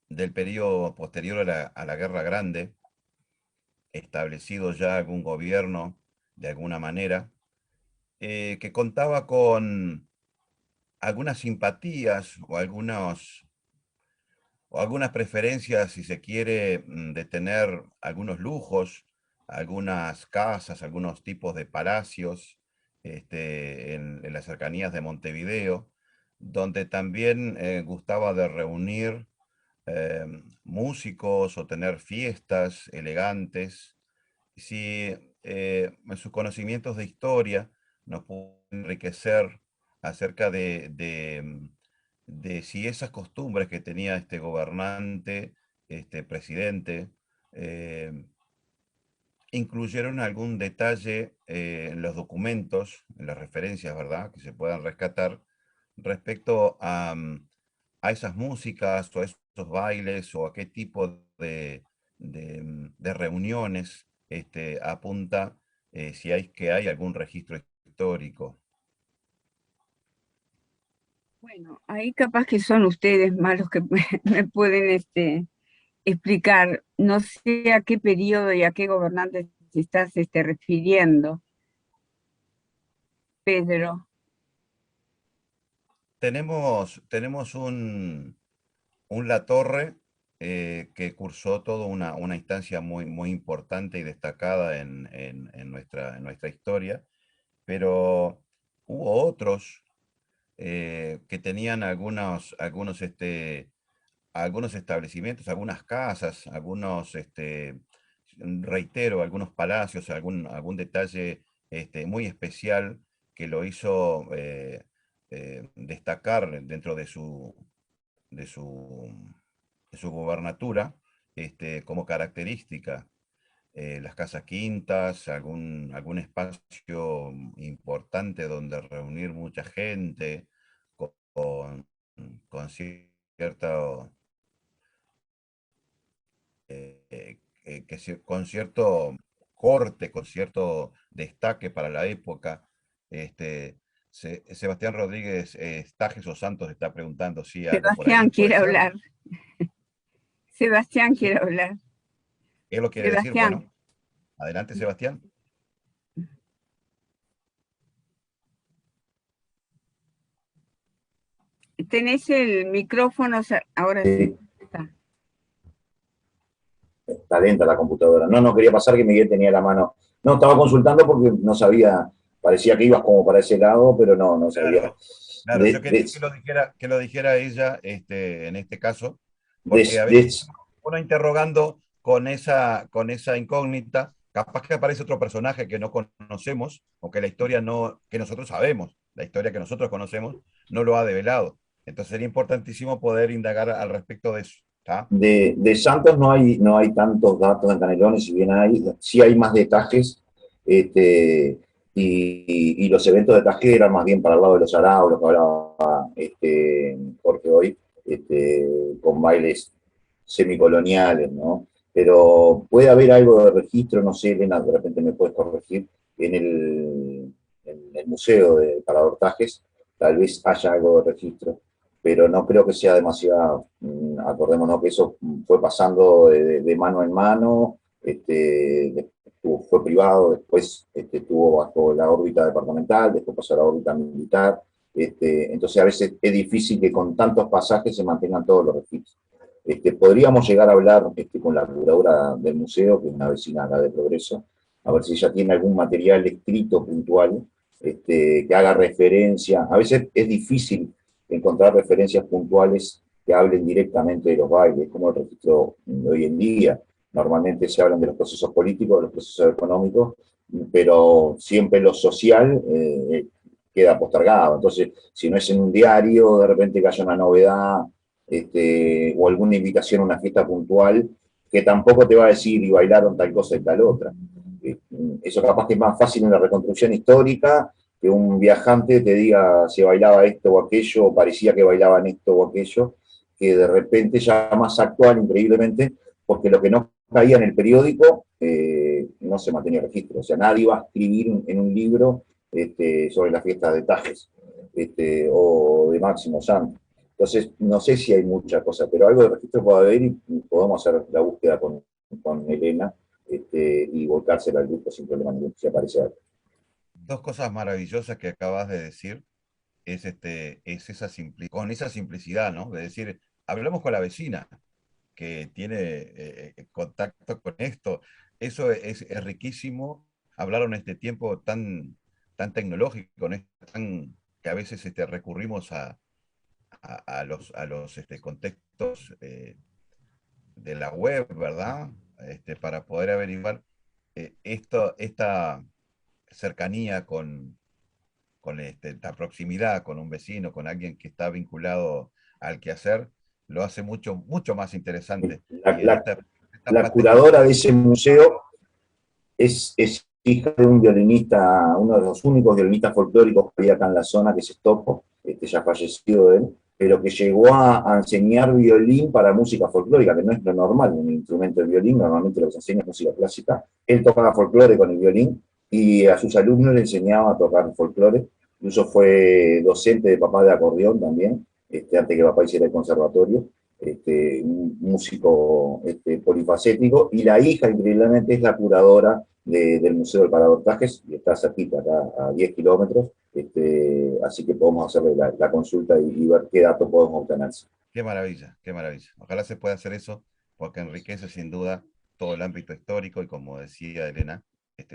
del periodo posterior a la Guerra Grande, establecido ya algún gobierno de alguna manera, que contaba con algunas simpatías o algunas preferencias, si se quiere, de tener algunos lujos, algunas casas, algunos tipos de palacios en las cercanías de Montevideo, donde también gustaba de reunir músicos o tener fiestas elegantes. Si en sus conocimientos de historia nos pueden enriquecer acerca de si esas costumbres que tenía este gobernante, este presidente, eh, incluyeron algún detalle en los documentos, en las referencias, ¿verdad?, que se puedan rescatar respecto a esas músicas o a esos bailes o a qué tipo de reuniones apunta, si hay algún registro histórico. Bueno, ahí capaz que son ustedes más los que me pueden explicar. No sé a qué periodo y a qué gobernante te estás refiriendo, Pedro. Tenemos un Latorre que cursó toda una instancia muy importante y destacada en nuestra historia, pero hubo otros que tenían algunos establecimientos, algunas casas, reitero, algunos palacios, algún detalle muy especial que lo hizo destacar dentro de su, de su gobernatura como característica. Las casas quintas, algún espacio importante donde reunir mucha gente, con, con cierta, con cierto corte, con cierto destaque para la época. Sebastián Rodríguez Stajes o Santos está preguntando si algo por Sebastián ahí, ¿puede quiere ser? hablar. Sebastián Sí, quiere hablar. él lo quiere decir, Sebastián, bueno, adelante Sebastián. tenés el micrófono, ahora sí. Sí, está lenta la computadora. No quería pasar que Miguel tenía la mano. No, estaba consultando porque no sabía, parecía que ibas como para ese lado, pero no sabía. Claro, claro, yo quería que lo dijera ella en este caso, porque a veces De- uno interrogando con esa incógnita, capaz que aparece otro personaje que no conocemos, o que la historia no, que nosotros sabemos, la historia que nosotros conocemos, no lo ha develado. Entonces sería importantísimo poder indagar al respecto de eso. ¿Tá? de Santos no hay tantos datos en Canelones, si bien sí hay más de Tajes, y los eventos de Tajes eran más bien para el lado de los araos, lo que hablaba Jorge hoy, con bailes semicoloniales, ¿no? Pero puede haber algo de registro, no sé, Elena, de repente me puedes corregir, en el museo de Parador Tajes, tal vez haya algo de registro, pero no creo que sea demasiado. Acordémonos que eso fue pasando de mano en mano, fue privado, después estuvo bajo la órbita departamental, después pasó a la órbita militar, entonces a veces es difícil que con tantos pasajes se mantengan todos los registros. Podríamos llegar a hablar con la curadora del museo, que es una vecina acá de Progreso, a ver si ella tiene algún material escrito puntual que haga referencia. A veces es difícil encontrar referencias puntuales que hablen directamente de los bailes, como el registro de hoy en día. Normalmente se hablan de los procesos políticos, de los procesos económicos, pero siempre lo social queda postergado. Entonces, si no es en un diario, de repente que haya una novedad, o alguna invitación a una fiesta puntual, que tampoco te va a decir y bailaron tal cosa y tal otra. Eso capaz que es más fácil en la reconstrucción histórica, que un viajante te diga si bailaba esto o aquello, o parecía que bailaban esto o aquello, que de repente ya más actual, increíblemente, porque lo que no caía en el periódico no se mantenía registro. O sea, nadie va a escribir en un libro sobre la fiesta de Tajes o de Máximo Santo. Entonces, no sé si hay mucha cosa, pero algo de registro puede haber y podemos hacer la búsqueda con Elena y volcársela al grupo sin problema ninguno, si aparece algo. Dos cosas maravillosas que acabas de decir es, con esa simplicidad, ¿no? De decir, hablamos con la vecina que tiene contacto con esto. Eso es riquísimo. Hablaron este tiempo tan tecnológico, ¿no? Que a veces recurrimos a los contextos de la web, ¿verdad? Para poder averiguar esta cercanía con la proximidad con un vecino, con alguien que está vinculado al quehacer, lo hace mucho, mucho más interesante. La curadora de ese museo es hija de un violinista, uno de los únicos violinistas folclóricos que había acá en la zona, que es Estopo, ya fallecido él, pero que llegó a enseñar violín para música folclórica, que no es lo normal, un instrumento de violín, normalmente lo que se enseña es música clásica. Él tocaba folclore con el violín y a sus alumnos le enseñaba a tocar folclore. Incluso fue docente de papá de acordeón también, antes que papá hiciera el conservatorio. Un músico polifacético, y la hija, increíblemente, es la curadora del Museo del Parador Tajes, y está cerquita, acá a 10 kilómetros, así que podemos hacerle la consulta y ver qué datos podemos obtener. Qué maravilla, qué maravilla. Ojalá se pueda hacer eso, porque enriquece sin duda todo el ámbito histórico, y como decía Elena,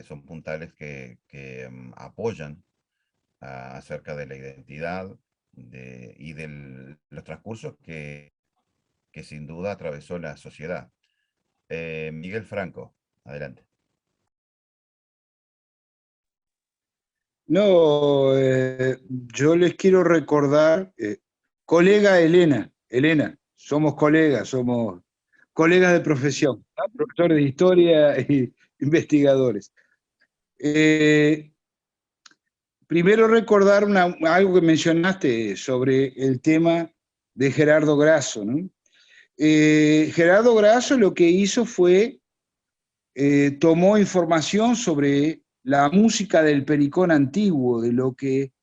son puntales que apoyan acerca de la identidad y de los transcursos que sin duda atravesó la sociedad. Miguel Franco, adelante. No, yo les quiero recordar, colega Elena, somos colegas de profesión, profesores de historia e investigadores. Primero recordar algo que mencionaste sobre el tema de Gerardo Grasso, ¿no? Gerardo Grasso lo que hizo fue, tomó información sobre la música del pericón antiguo, de lo que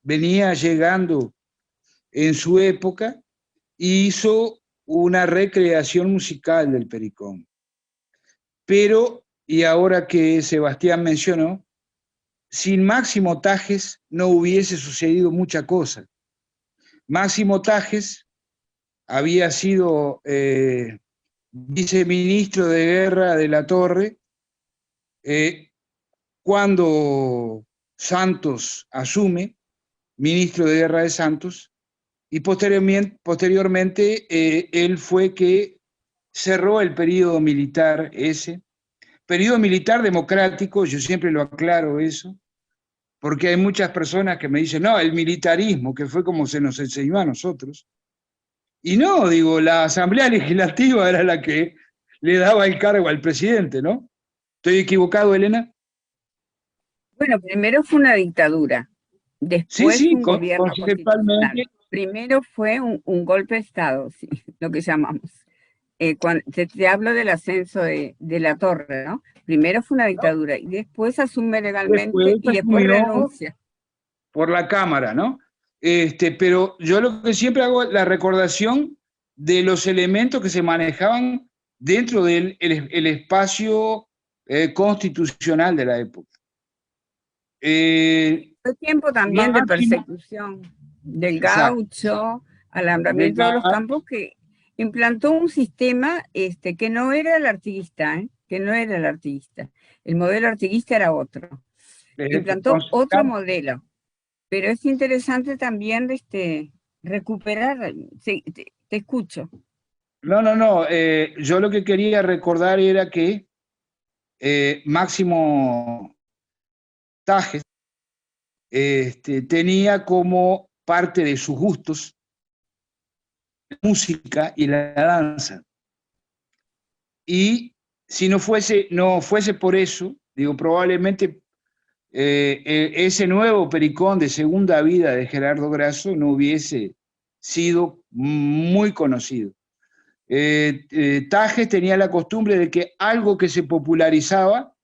venía llegando en su época, e hizo una recreación musical del pericón. Pero, y ahora que Sebastián mencionó, sin Máximo Tajes no hubiese sucedido mucha cosa. Máximo Tajes había sido viceministro de Guerra de la Torre cuando Santos asume, ministro de Guerra de Santos, y posteriormente él fue que cerró el periodo militar periodo militar democrático. Yo siempre lo aclaro eso, porque hay muchas personas que me dicen, no, el militarismo, que fue como se nos enseñó a nosotros. Y no, digo, la Asamblea Legislativa era la que le daba el cargo al presidente, ¿no? ¿Estoy equivocado, Elena? Bueno, primero fue una dictadura, después sí, un gobierno constitucional. Primero fue un golpe de Estado, sí, lo que llamamos. Cuando te hablo del ascenso de la Torre, ¿no? Primero fue una dictadura y después asume legalmente y después renuncia. Por la Cámara, ¿no? Pero yo lo que siempre hago es la recordación de los elementos que se manejaban dentro del el espacio constitucional de la época. Fue tiempo también de persecución del gaucho, alambramiento de los campos, que implantó un sistema que no era el artiguista, que no era el artiguista. El modelo artiguista era otro. Implantó otro modelo. Pero es interesante también recuperar. Sí, te escucho. No. Yo lo que quería recordar era que Máximo Tajes tenía como parte de sus gustos la música y la danza. Y si no fuese por eso, digo, probablemente ese nuevo Pericón de segunda vida de Gerardo Grasso no hubiese sido muy conocido. Tajes tenía la costumbre de que algo que se popularizaba,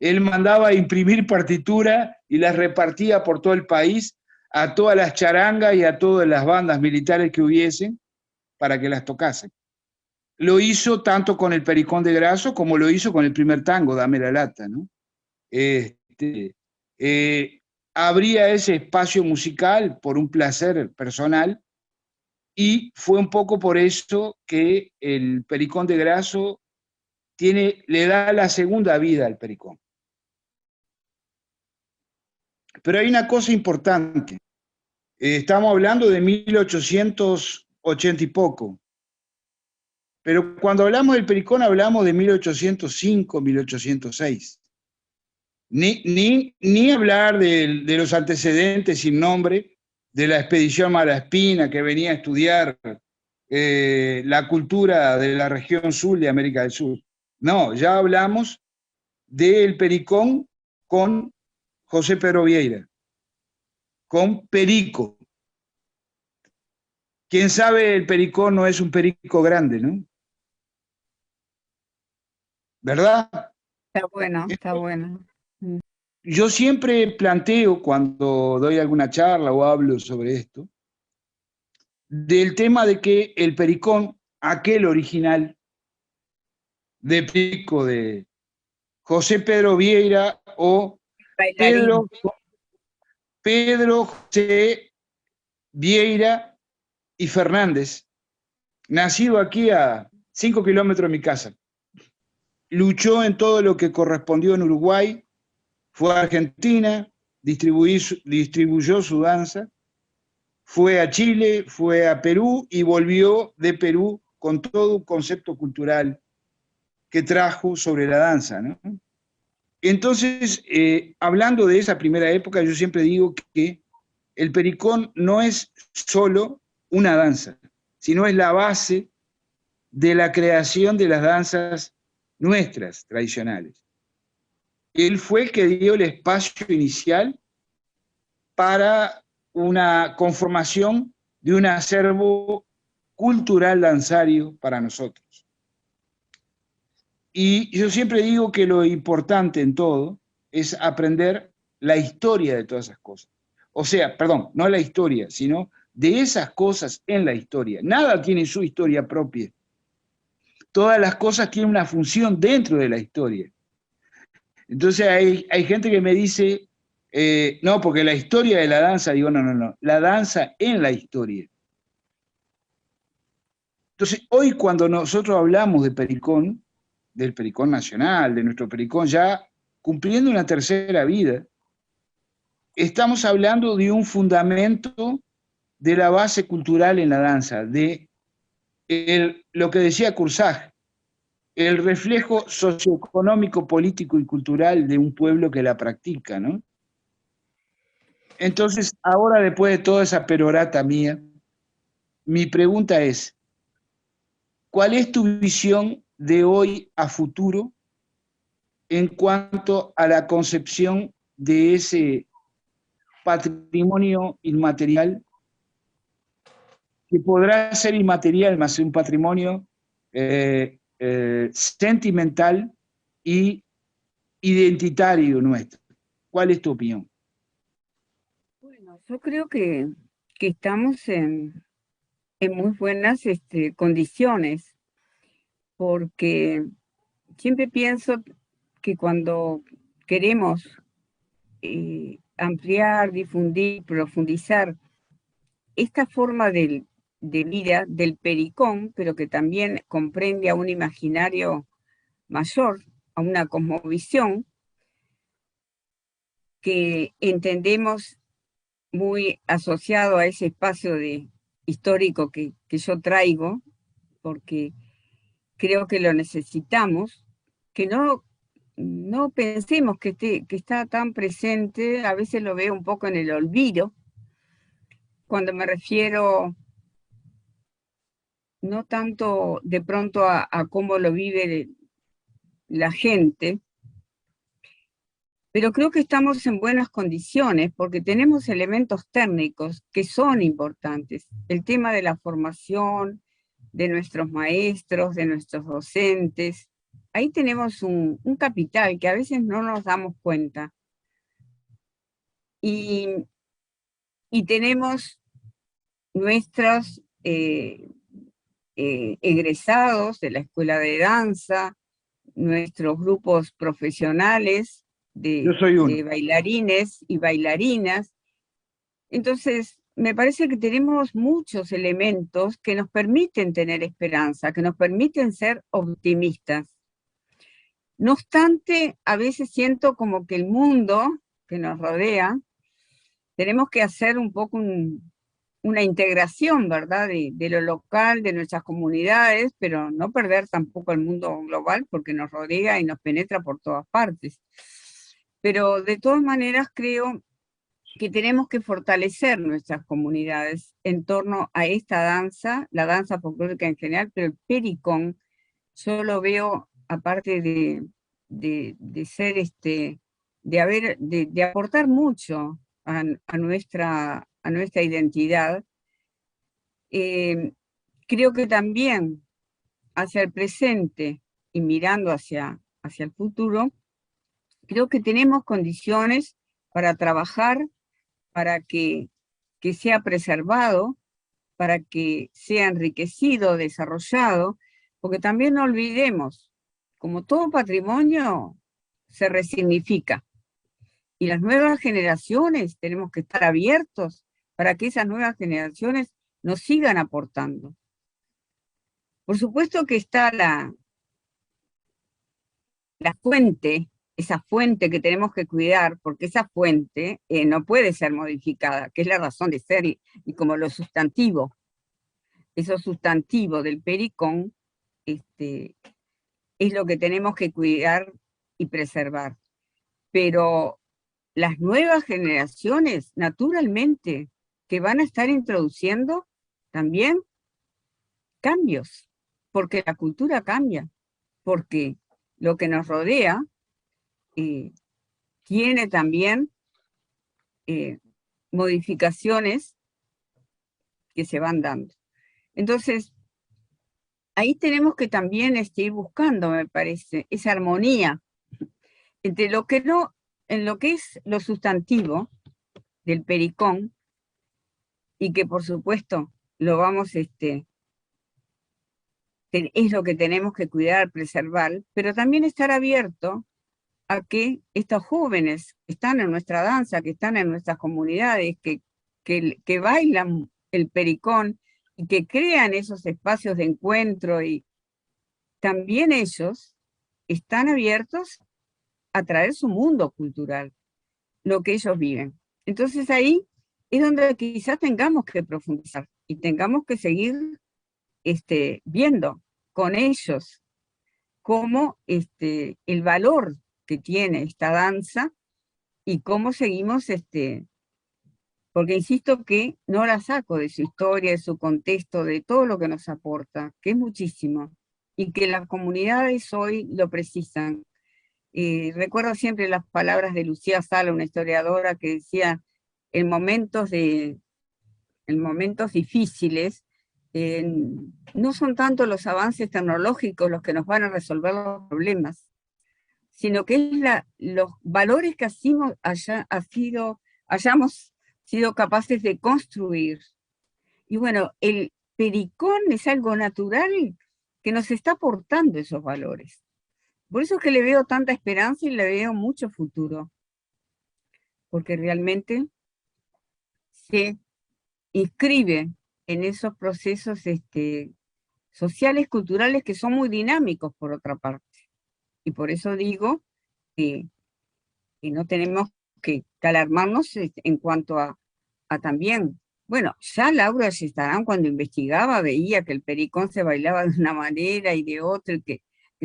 él mandaba a imprimir partitura y las repartía por todo el país a todas las charangas y a todas las bandas militares que hubiesen para que las tocasen. Lo hizo tanto con el Pericón de Grasso como lo hizo con el primer tango, Dame la lata, ¿no? Abría ese espacio musical por un placer personal y fue un poco por eso que el Pericón de Grasso le da la segunda vida al Pericón. Pero hay una cosa importante. Estamos hablando de 1880 y poco. Pero cuando hablamos del Pericón hablamos de 1805, 1806. Ni hablar de los antecedentes sin nombre de la expedición Malaspina que venía a estudiar la cultura de la región sur de América del Sur. No, ya hablamos del Pericón con José Pedro Vieira, con Perico. Quien sabe, el Pericón no es un perico grande, ¿no? ¿Verdad? Está bueno, está bueno. Yo siempre planteo, cuando doy alguna charla o hablo sobre esto, del tema de que el Pericón, aquel original de Perico de José Pedro Vieira o Bailarín. Pedro José Vieira y Fernández, nacido aquí a 5 kilómetros de mi casa. Luchó en todo lo que correspondió en Uruguay, fue a Argentina, distribuyó su danza, fue a Chile, fue a Perú y volvió de Perú con todo un concepto cultural que trajo sobre la danza, ¿no? Entonces, hablando de esa primera época, yo siempre digo que el Pericón no es solo una danza, sino es la base de la creación de las danzas nuestras, tradicionales. Él fue el que dio el espacio inicial para una conformación de un acervo cultural danzario para nosotros. Y yo siempre digo que lo importante en todo es aprender la historia de todas esas cosas. O sea, perdón, no la historia, sino de esas cosas en la historia. Nada tiene su historia propia. Todas las cosas tienen una función dentro de la historia. Entonces hay gente que me dice, no, porque la historia de la danza, digo, no, la danza en la historia. Entonces, hoy cuando nosotros hablamos de Pericón, del Pericón nacional, de nuestro Pericón ya cumpliendo una tercera vida, estamos hablando de un fundamento de la base cultural en la danza, de lo que decía Cursaj, el reflejo socioeconómico, político y cultural de un pueblo que la practica, ¿no? Entonces, ahora después de toda esa perorata mía, mi pregunta es, ¿cuál es tu visión de hoy a futuro en cuanto a la concepción de ese patrimonio inmaterial que podrá ser inmaterial, más un patrimonio sentimental y identitario nuestro? ¿Cuál es tu opinión? Bueno, yo creo que estamos en muy buenas condiciones, porque siempre pienso que cuando queremos ampliar, difundir, profundizar esta forma de vida del Pericón, pero que también comprende a un imaginario mayor, a una cosmovisión que entendemos muy asociado a ese espacio histórico que yo traigo, porque creo que lo necesitamos, que no pensemos que está tan presente. A veces lo veo un poco en el olvido, cuando me refiero no tanto de pronto a cómo lo vive la gente, pero creo que estamos en buenas condiciones porque tenemos elementos técnicos que son importantes. El tema de la formación de nuestros maestros, de nuestros docentes. Ahí tenemos un capital que a veces no nos damos cuenta. Y tenemos nuestros egresados de la escuela de danza, nuestros grupos profesionales Yo soy uno. de bailarines y bailarinas. Entonces, me parece que tenemos muchos elementos que nos permiten tener esperanza, que nos permiten ser optimistas. No obstante, a veces siento como que el mundo que nos rodea, tenemos que hacer un poco una integración, ¿verdad?, de lo local, de nuestras comunidades, pero no perder tampoco el mundo global porque nos rodea y nos penetra por todas partes. Pero de todas maneras creo que tenemos que fortalecer nuestras comunidades en torno a esta danza, la danza folclórica en general, pero el pericón, yo lo veo, aparte de ser de aportar mucho a nuestra identidad, creo que también hacia el presente y mirando hacia el futuro, creo que tenemos condiciones para trabajar, para que sea preservado, para que sea enriquecido, desarrollado, porque también no olvidemos, como todo patrimonio se resignifica, y las nuevas generaciones tenemos que estar abiertos para que esas nuevas generaciones nos sigan aportando. Por supuesto que está la fuente, esa fuente que tenemos que cuidar, porque esa fuente no puede ser modificada, que es la razón de ser, y como lo sustantivo, eso sustantivo del pericón, es lo que tenemos que cuidar y preservar. Pero las nuevas generaciones, naturalmente, que van a estar introduciendo también cambios, porque la cultura cambia, porque lo que nos rodea tiene también modificaciones que se van dando. Entonces, ahí tenemos que también ir buscando, me parece, esa armonía entre lo que no, en lo que es lo sustantivo del pericón, y que por supuesto lo vamos, es lo que tenemos que cuidar, preservar, pero también estar abierto a que estos jóvenes que están en nuestra danza, que están en nuestras comunidades, que bailan el pericón y que crean esos espacios de encuentro, y también ellos están abiertos a traer su mundo cultural, lo que ellos viven. Entonces ahí es donde quizás tengamos que profundizar y tengamos que seguir viendo con ellos cómo el valor que tiene esta danza y cómo seguimos, porque insisto que no la saco de su historia, de su contexto, de todo lo que nos aporta, que es muchísimo, y que las comunidades hoy lo precisan. Recuerdo siempre las palabras de Lucía Sala, una historiadora, que decía, en momentos difíciles, no son tanto los avances tecnológicos los que nos van a resolver los problemas, sino que es los valores que hayamos sido capaces de construir. Y bueno, el pericón es algo natural que nos está aportando esos valores. Por eso es que le veo tanta esperanza y le veo mucho futuro, porque realmente se inscribe en esos procesos sociales, culturales, que son muy dinámicos por otra parte. Y por eso digo que no tenemos que alarmarnos en cuanto a también Bueno, ya Laura Gestarán cuando investigaba veía que el pericón se bailaba de una manera y de otra, y que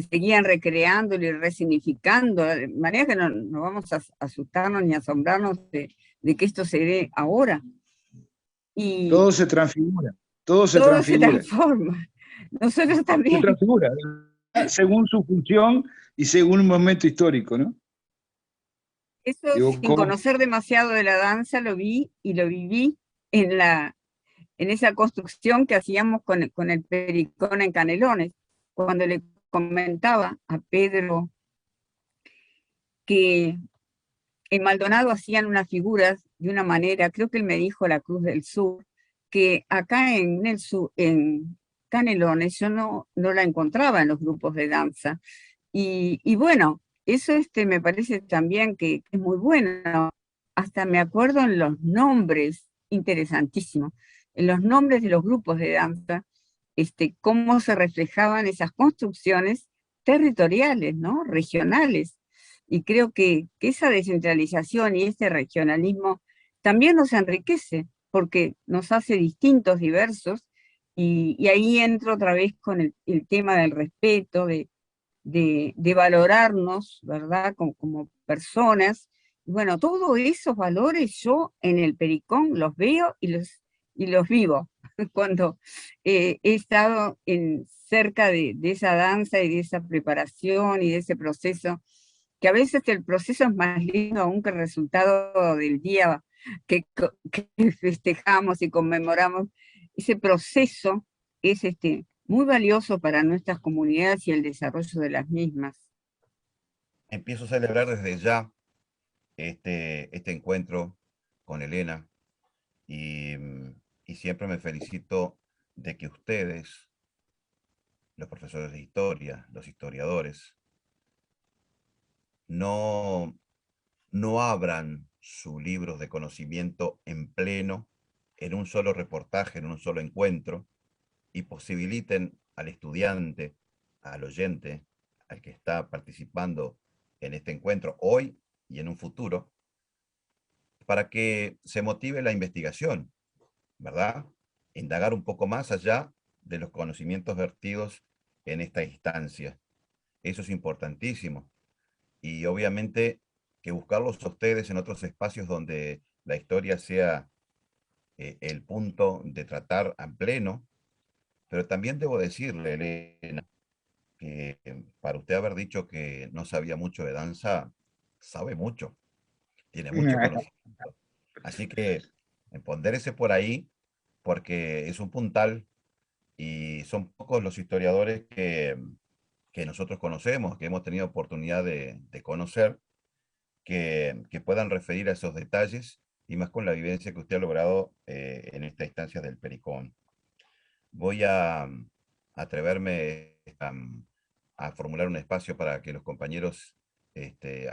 seguían recreándolo y resignificando, de manera que no vamos a asustarnos ni asombrarnos de que esto se dé ahora. Y Todo se transfigura, todo se todo se transfigura. transforma. Nosotros Se también. transfigura, según su función y según un momento histórico, ¿no? Eso Digo, sin conocer demasiado de la danza lo vi y lo viví en esa construcción que hacíamos con el pericón en Canelones, cuando le comentaba a Pedro que en Maldonado hacían unas figuras de una manera, creo que él me dijo la Cruz del Sur, que acá en el sur, en Canelones yo no la encontraba en los grupos de danza. Y bueno, eso me parece también que es muy bueno. Hasta me acuerdo en los nombres, interesantísimo, en los nombres de los grupos de danza, cómo se reflejaban esas construcciones territoriales, ¿no? Regionales. Y creo que esa descentralización y ese regionalismo también nos enriquece, porque nos hace distintos, diversos, y ahí entro otra vez con el tema del respeto, de valorarnos, ¿verdad? Como personas. Y bueno, todos esos valores yo en el Pericón los veo y los vivo cuando he estado cerca de esa danza y de esa preparación y de ese proceso, que a veces el proceso es más lindo aún que el resultado del día que festejamos y conmemoramos. Ese proceso es muy valioso para nuestras comunidades y el desarrollo de las mismas. Empiezo a celebrar desde ya este encuentro con Elena y siempre me felicito de que ustedes, los profesores de historia, los historiadores, no abran sus libros de conocimiento en pleno, en un solo reportaje, en un solo encuentro, y posibiliten al estudiante, al oyente, al que está participando en este encuentro hoy y en un futuro, para que se motive la investigación, ¿verdad? Indagar un poco más allá de los conocimientos vertidos en esta instancia. Eso es importantísimo. Y obviamente que buscarlos a ustedes en otros espacios donde la historia sea el punto de tratar en pleno. Pero también debo decirle, Elena, que para usted haber dicho que no sabía mucho de danza, sabe mucho, tiene mucho conocimiento. Así que empodérese por ahí, porque es un puntal y son pocos los historiadores que nosotros conocemos, que hemos tenido oportunidad de conocer, que puedan referir a esos detalles y más con la vivencia que usted ha logrado en esta instancia del Pericón. Voy a atreverme a formular un espacio para que los compañeros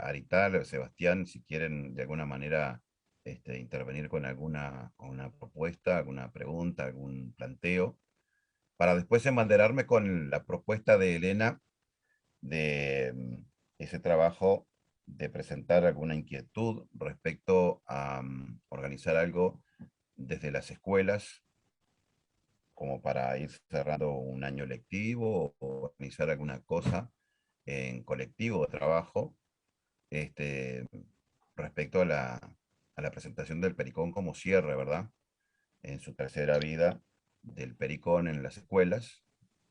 Arital, Sebastián, si quieren de alguna manera intervenir con alguna propuesta, alguna pregunta, algún planteo, para después embanderarme con la propuesta de Elena de ese trabajo de presentar alguna inquietud respecto a organizar algo desde las escuelas, como para ir cerrando un año lectivo o organizar alguna cosa en colectivo de trabajo respecto a la presentación del Pericón como cierre, ¿verdad? En su tercera vida del Pericón en las escuelas,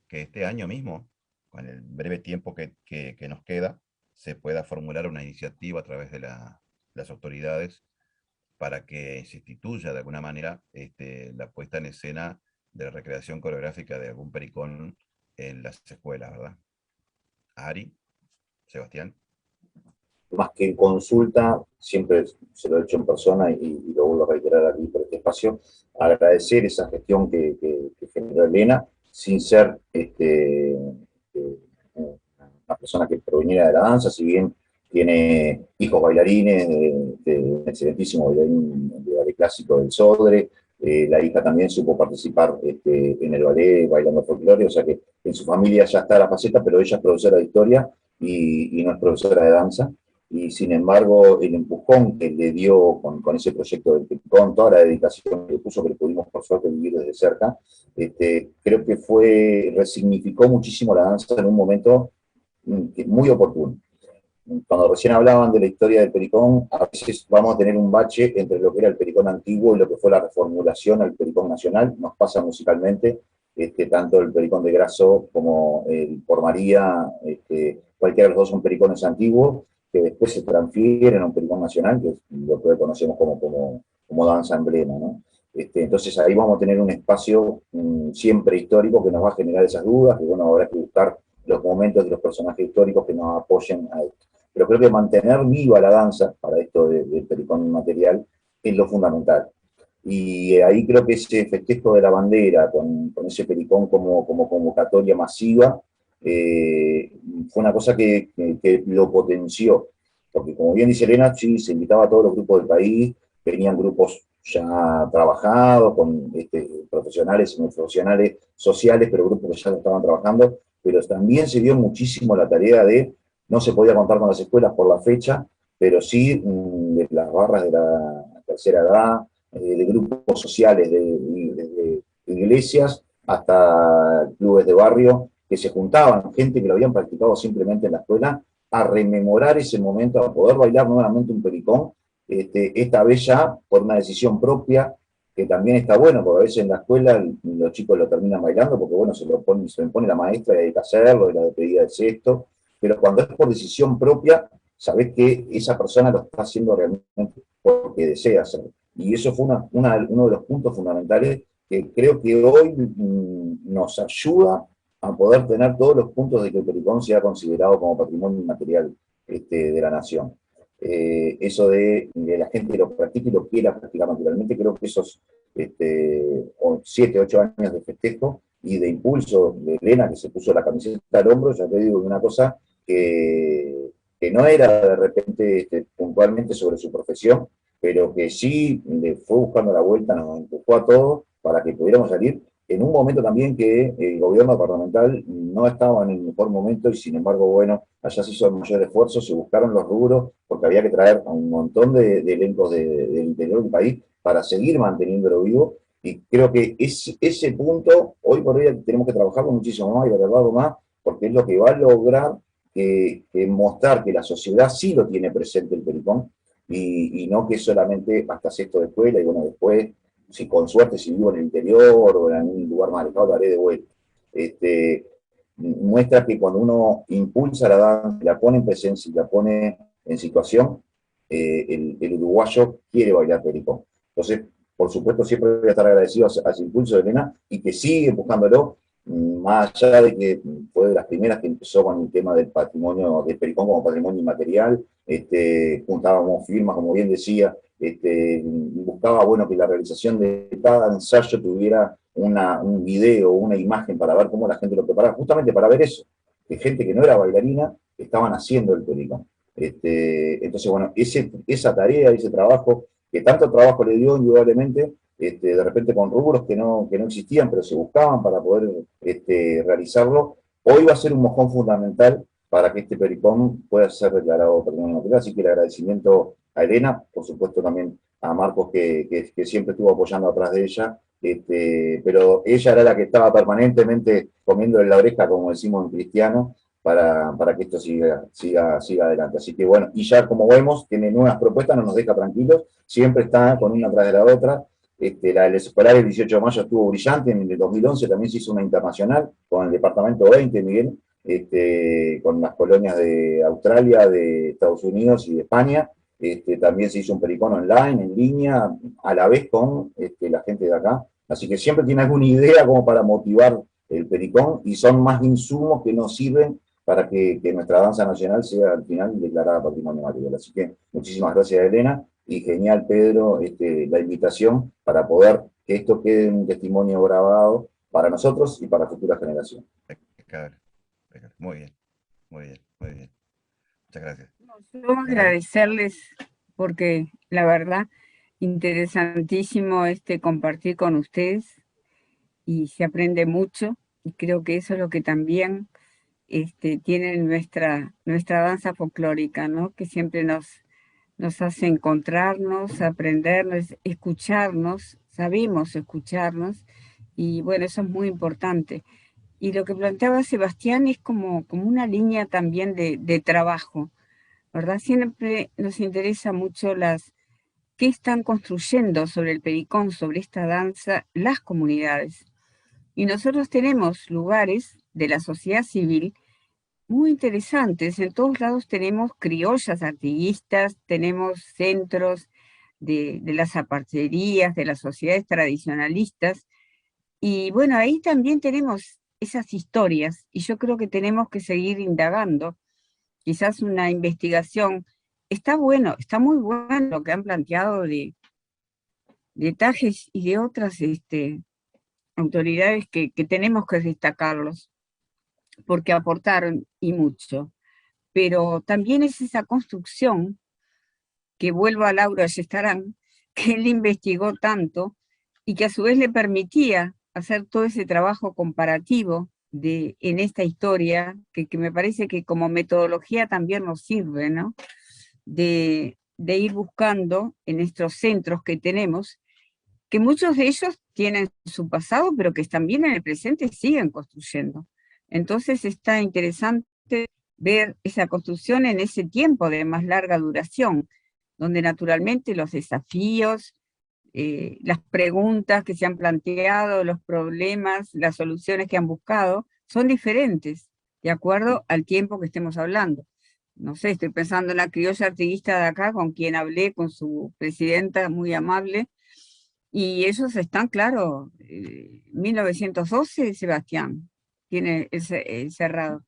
que este año mismo, con el breve tiempo que nos queda, se pueda formular una iniciativa a través de las autoridades para que se instituya de alguna manera la puesta en escena de la recreación coreográfica de algún Pericón en las escuelas, ¿verdad? Ari, Sebastián. Más que en consulta, siempre se lo he hecho en persona y lo vuelvo a reiterar aquí por este espacio, agradecer esa gestión que generó Elena, sin ser una persona que proveniera de la danza, si bien tiene hijos bailarines, un excelentísimo bailarín de ballet clásico del Sodre, la hija también supo participar en el ballet bailando folclore, o sea que en su familia ya está la faceta, pero ella es profesora de historia y no es profesora de danza. y sin embargo el empujón que le dio con ese proyecto del pericón, toda la dedicación que puso, que le pudimos por suerte vivir desde cerca, creo que resignificó muchísimo la danza en un momento muy oportuno. Cuando recién hablaban de la historia del pericón, a veces vamos a tener un bache entre lo que era el pericón antiguo y lo que fue la reformulación al pericón nacional. Nos pasa musicalmente, tanto el pericón de Grasso como el Por María, cualquiera de los dos son pericones antiguos, que después se transfieren a un pericón nacional, que es lo que hoy conocemos como danza emblema, ¿no? Entonces ahí vamos a tener un espacio siempre histórico que nos va a generar esas dudas, que bueno, habrá que buscar los momentos de los personajes históricos que nos apoyen a esto. Pero creo que mantener viva la danza, para esto del pericón inmaterial, es lo fundamental. Y ahí creo que ese festejo de la bandera, con ese pericón como convocatoria masiva, fue una cosa que lo potenció. Porque como bien dice Elena, sí, se invitaba a todos los grupos del país, venían grupos ya trabajados, con profesionales y semiprofesionales sociales, pero grupos que ya estaban trabajando, pero también se dio muchísimo la tarea de, no se podía contar con las escuelas por la fecha, pero sí de las barras de la tercera edad, de grupos sociales, de iglesias, hasta clubes de barrio, que se juntaban, gente que lo habían practicado simplemente en la escuela, a rememorar ese momento, a poder bailar nuevamente un pericón, esta vez ya por una decisión propia, que también está bueno, porque a veces en la escuela los chicos lo terminan bailando, porque bueno, se lo impone la maestra y hay que hacerlo, y la despedida del sexto, pero cuando es por decisión propia, sabés que esa persona lo está haciendo realmente porque desea hacerlo. Y eso fue uno de los puntos fundamentales que creo que hoy nos ayuda a poder tener todos los puntos de que el pericón sea considerado como patrimonio inmaterial de la nación. Eso de la gente lo practique y lo quiera practicar naturalmente, creo que esos 7, 8 años de festejo y de impulso de Elena, que se puso la camiseta al hombro, ya te digo, una cosa que no era de repente puntualmente sobre su profesión, pero que sí le fue buscando la vuelta, nos empujó a todos para que pudiéramos salir en un momento también que el gobierno departamental no estaba en el mejor momento y sin embargo, bueno, allá se hizo el mayor esfuerzo, se buscaron los rubros, porque había que traer a un montón de elencos del interior del país para seguir manteniéndolo vivo, y creo que ese punto, hoy por hoy tenemos que trabajarlo muchísimo más y agarrarlo más, porque es lo que va a lograr que mostrar que la sociedad sí lo tiene presente el pericón, y no que solamente hasta sexto de escuela, y bueno, después si con suerte, si vivo en el interior o en algún lugar más alejado, lo haré de vuelta. Muestra que cuando uno impulsa la danza, la pone en presencia y la pone en situación, el uruguayo quiere bailar pericón. Entonces, por supuesto, siempre voy a estar agradecido a ese impulso de Elena y que sigue empujándolo, más allá de que fue de las primeras que empezó con el tema del patrimonio, del pericón como patrimonio inmaterial, juntábamos firmas, como bien decía, buscaba, bueno, que la realización de cada ensayo tuviera un video, una imagen para ver cómo la gente lo preparaba, justamente para ver eso, que gente que no era bailarina estaban haciendo el pericón. Entonces, bueno, esa tarea, ese trabajo, que tanto trabajo le dio indudablemente, de repente con rubros que no existían, pero se buscaban para poder realizarlo, hoy va a ser un mojón fundamental para que este pericón pueda ser declarado patrimonio natural. Así que el agradecimiento a Elena, por supuesto también a Marcos, que siempre estuvo apoyando atrás de ella, pero ella era la que estaba permanentemente comiéndole la oreja, como decimos en cristiano, para que esto siga adelante. Así que bueno, y ya como vemos, tiene nuevas propuestas, no nos deja tranquilos, siempre está con una atrás de la otra. La del escolar el 18 de mayo estuvo brillante, en el 2011 también se hizo una internacional con el departamento 20, Miguel, con las colonias de Australia, de Estados Unidos y de España. También se hizo un pericón online, en línea, a la vez con la gente de acá. Así que siempre tiene alguna idea como para motivar el pericón, y son más insumos que nos sirven para que nuestra danza nacional sea al final declarada patrimonio material. Así que muchísimas gracias, Elena, y genial, Pedro, la invitación para poder que esto quede un testimonio grabado para nosotros y para futuras generaciones. Muy bien, muy bien, muy bien. Muchas gracias. Solo agradecerles porque la verdad, interesantísimo compartir con ustedes y se aprende mucho, y creo que eso es lo que también tienen nuestra danza folclórica, ¿no? Que siempre nos hace encontrarnos, aprendernos, escucharnos, sabemos escucharnos, y bueno, eso es muy importante. Y lo que planteaba Sebastián es como una línea también de trabajo, ¿verdad? Siempre nos interesa mucho qué están construyendo sobre el pericón, sobre esta danza, las comunidades. Y nosotros tenemos lugares de la sociedad civil muy interesantes. En todos lados tenemos criollas artiguistas, tenemos centros de las zapaterías, de las sociedades tradicionalistas. Y bueno, ahí también tenemos esas historias, y yo creo que tenemos que seguir indagando. Quizás una investigación, está bueno, está muy bueno lo que han planteado de Tajes y de otras autoridades que tenemos que destacarlos, porque aportaron y mucho. Pero también es esa construcción, que vuelvo a Laura Ayestarán, que él investigó tanto y que a su vez le permitía hacer todo ese trabajo comparativo en esta historia, que me parece que como metodología también nos sirve, ¿no? De ir buscando en estos centros que tenemos, que muchos de ellos tienen su pasado, pero que también en el presente siguen construyendo. Entonces está interesante ver esa construcción en ese tiempo de más larga duración, donde naturalmente los desafíos, las preguntas que se han planteado, los problemas, las soluciones que han buscado, son diferentes, de acuerdo al tiempo que estemos hablando. No sé, estoy pensando en la criolla artiguista de acá, con quien hablé, con su presidenta muy amable, y ellos están, claro, 1912, Sebastián, tiene cerrado.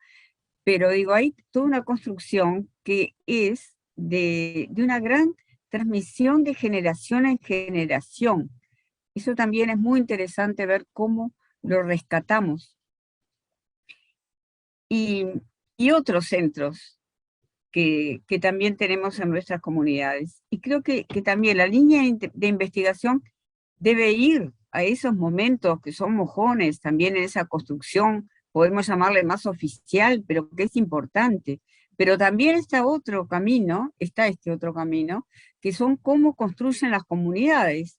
Pero digo, hay toda una construcción que es de una gran transmisión de generación en generación. Eso también es muy interesante ver cómo lo rescatamos. Y otros centros que también tenemos en nuestras comunidades. Y creo que también la línea de investigación debe ir a esos momentos que son mojones, también en esa construcción, podemos llamarle más oficial, pero que es importante. Pero también está este otro camino, que son cómo construyen las comunidades,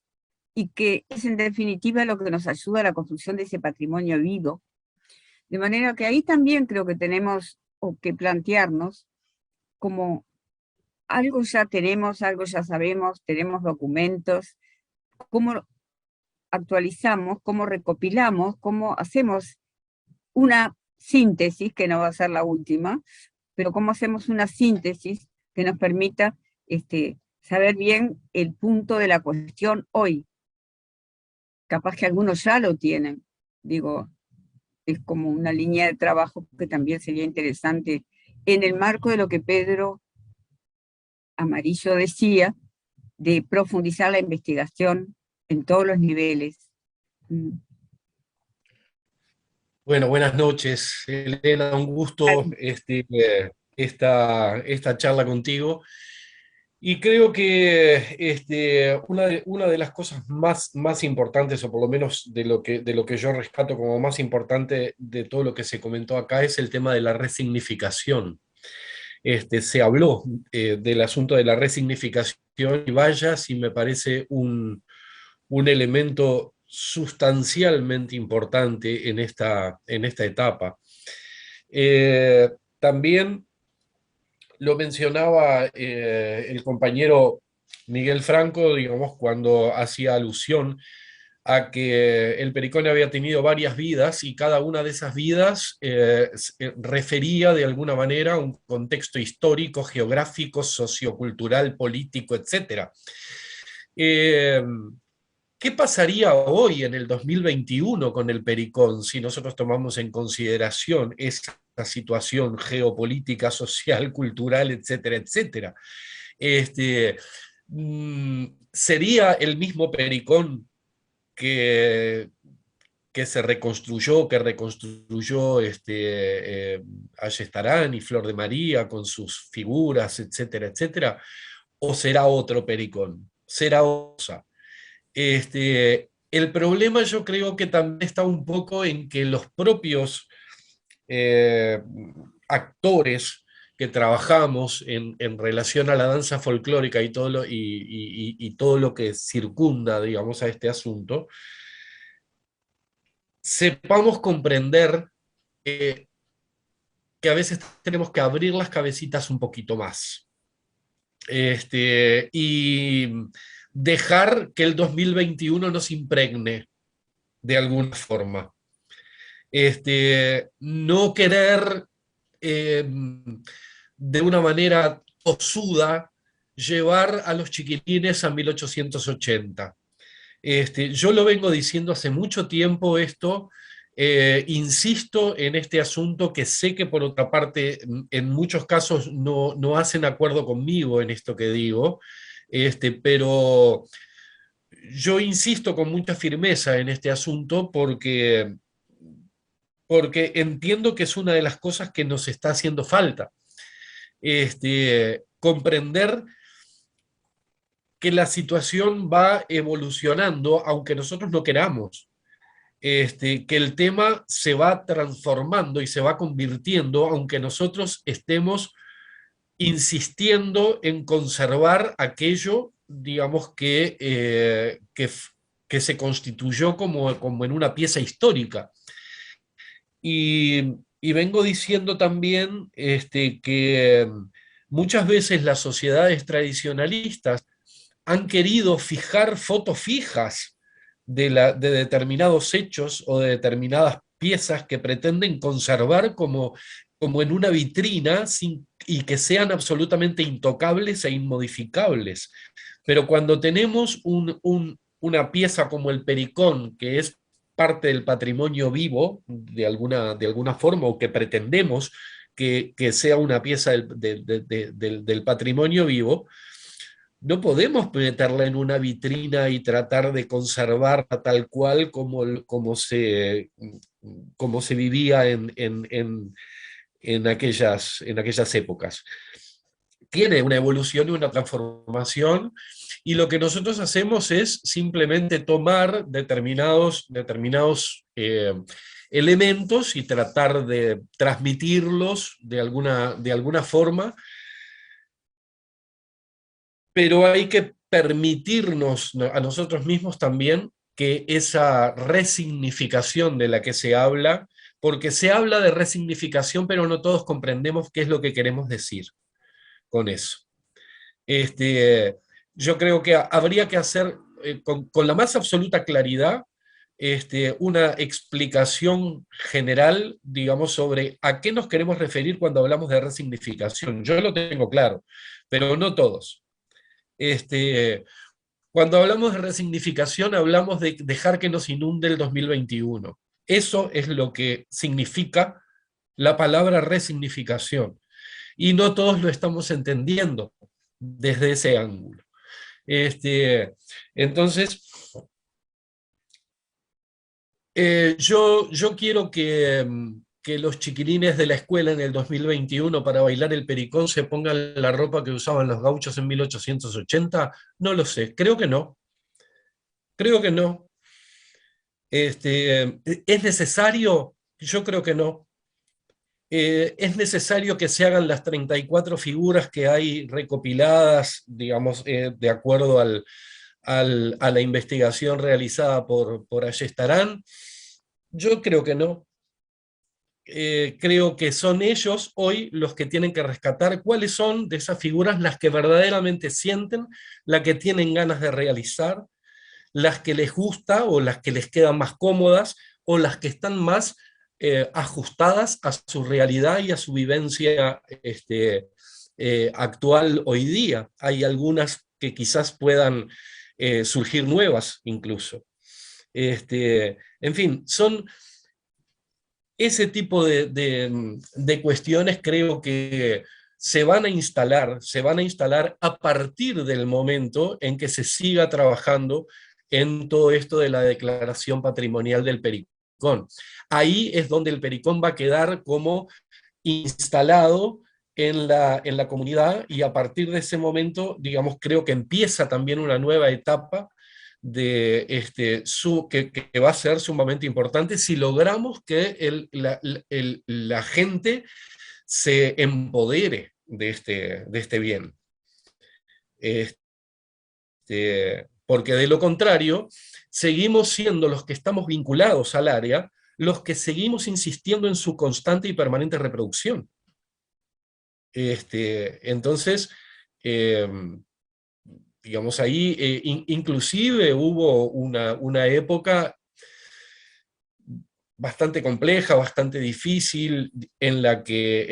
y que es en definitiva lo que nos ayuda a la construcción de ese patrimonio vivo. De manera que ahí también creo que tenemos que plantearnos como algo ya tenemos, algo ya sabemos, tenemos documentos, cómo actualizamos, cómo recopilamos, cómo hacemos una síntesis, que no va a ser la última, pero cómo hacemos una síntesis que nos permita saber bien el punto de la cuestión hoy. Capaz que algunos ya lo tienen, digo, es como una línea de trabajo que también sería interesante en el marco de lo que Pedro Amarillo decía, de profundizar la investigación en todos los niveles. Bueno, buenas noches, Elena, un gusto esta charla contigo. Y creo que una de las cosas más importantes, o por lo menos de lo que yo rescato como más importante de todo lo que se comentó acá, es el tema de la resignificación. Se habló del asunto de la resignificación, y vaya si me parece un elemento sustancialmente importante en esta etapa. También lo mencionaba el compañero Miguel Franco, digamos, cuando hacía alusión a que el Pericón había tenido varias vidas, y cada una de esas vidas refería de alguna manera a un contexto histórico, geográfico, sociocultural, político, etc. ¿Qué pasaría hoy en el 2021 con el Pericón si nosotros tomamos en consideración esa situación geopolítica, social, cultural, etcétera, etcétera? ¿Sería el mismo Pericón que se reconstruyó, Ayestarán y Flor de María con sus figuras, etcétera, etcétera? ¿O será otro Pericón? ¿Será otra? El problema yo creo que también está un poco en que los propios actores que trabajamos en relación a la danza folclórica y y todo lo que circunda, digamos, a este asunto, sepamos comprender que a veces tenemos que abrir las cabecitas un poquito más. Y dejar que el 2021 nos impregne de alguna forma. No querer de una manera tosuda llevar a los chiquilines a 1880. Yo lo vengo diciendo hace mucho tiempo esto, insisto en este asunto que sé que por otra parte en muchos casos no hacen acuerdo conmigo en esto que digo, pero yo insisto con mucha firmeza en este asunto porque entiendo que es una de las cosas que nos está haciendo falta. Comprender que la situación va evolucionando, aunque nosotros no queramos. Que el tema se va transformando y se va convirtiendo, aunque nosotros estemos insistiendo en conservar aquello, digamos, que se constituyó como en una pieza histórica. Y vengo diciendo también que muchas veces las sociedades tradicionalistas han querido fijar fotos fijas de determinados hechos o de determinadas piezas que pretenden conservar como en una vitrina y que sean absolutamente intocables e inmodificables. Pero cuando tenemos una pieza como el Pericón, que es parte del patrimonio vivo de alguna forma, o que pretendemos que sea una pieza del patrimonio vivo, no podemos meterla en una vitrina y tratar de conservarla tal cual como se vivía en aquellas épocas. Tiene una evolución y una transformación, y lo que nosotros hacemos es simplemente tomar determinados elementos y tratar de transmitirlos de alguna forma, pero hay que permitirnos a nosotros mismos también que esa resignificación de la que se habla, porque se habla de resignificación, pero no todos comprendemos qué es lo que queremos decir con eso. Yo creo que habría que hacer con la más absoluta claridad una explicación general, digamos, sobre a qué nos queremos referir cuando hablamos de resignificación. Yo lo tengo claro, pero no todos. Cuando hablamos de resignificación, hablamos de dejar que nos inunde el 2021. Eso es lo que significa la palabra resignificación. Y no todos lo estamos entendiendo desde ese ángulo. Entonces, yo quiero que los chiquilines de la escuela en el 2021 para bailar el Pericón se pongan la ropa que usaban los gauchos en 1880, no lo sé, creo que no. Creo que no. ¿Es necesario? Yo creo que no. ¿Es necesario que se hagan las 34 figuras que hay recopiladas, digamos, de acuerdo a la investigación realizada por Ayestarán? Yo creo que no. Creo que son ellos hoy los que tienen que rescatar cuáles son de esas figuras las que verdaderamente sienten, las que tienen ganas de realizar, las que les gusta o las que les quedan más cómodas o las que están más ajustadas a su realidad y a su vivencia actual hoy día. Hay algunas que quizás puedan surgir nuevas incluso. En fin, son ese tipo de cuestiones, creo que se van a instalar a partir del momento en que se siga trabajando en todo esto de la declaración patrimonial del Pericón. Ahí es donde el Pericón va a quedar como instalado en la comunidad, y a partir de ese momento, digamos, creo que empieza también una nueva etapa que va a ser sumamente importante si logramos que la gente se empodere de este bien. Porque de lo contrario, seguimos siendo los que estamos vinculados al área, los que seguimos insistiendo en su constante y permanente reproducción. Entonces, digamos, ahí inclusive hubo una época bastante compleja, bastante difícil, en la que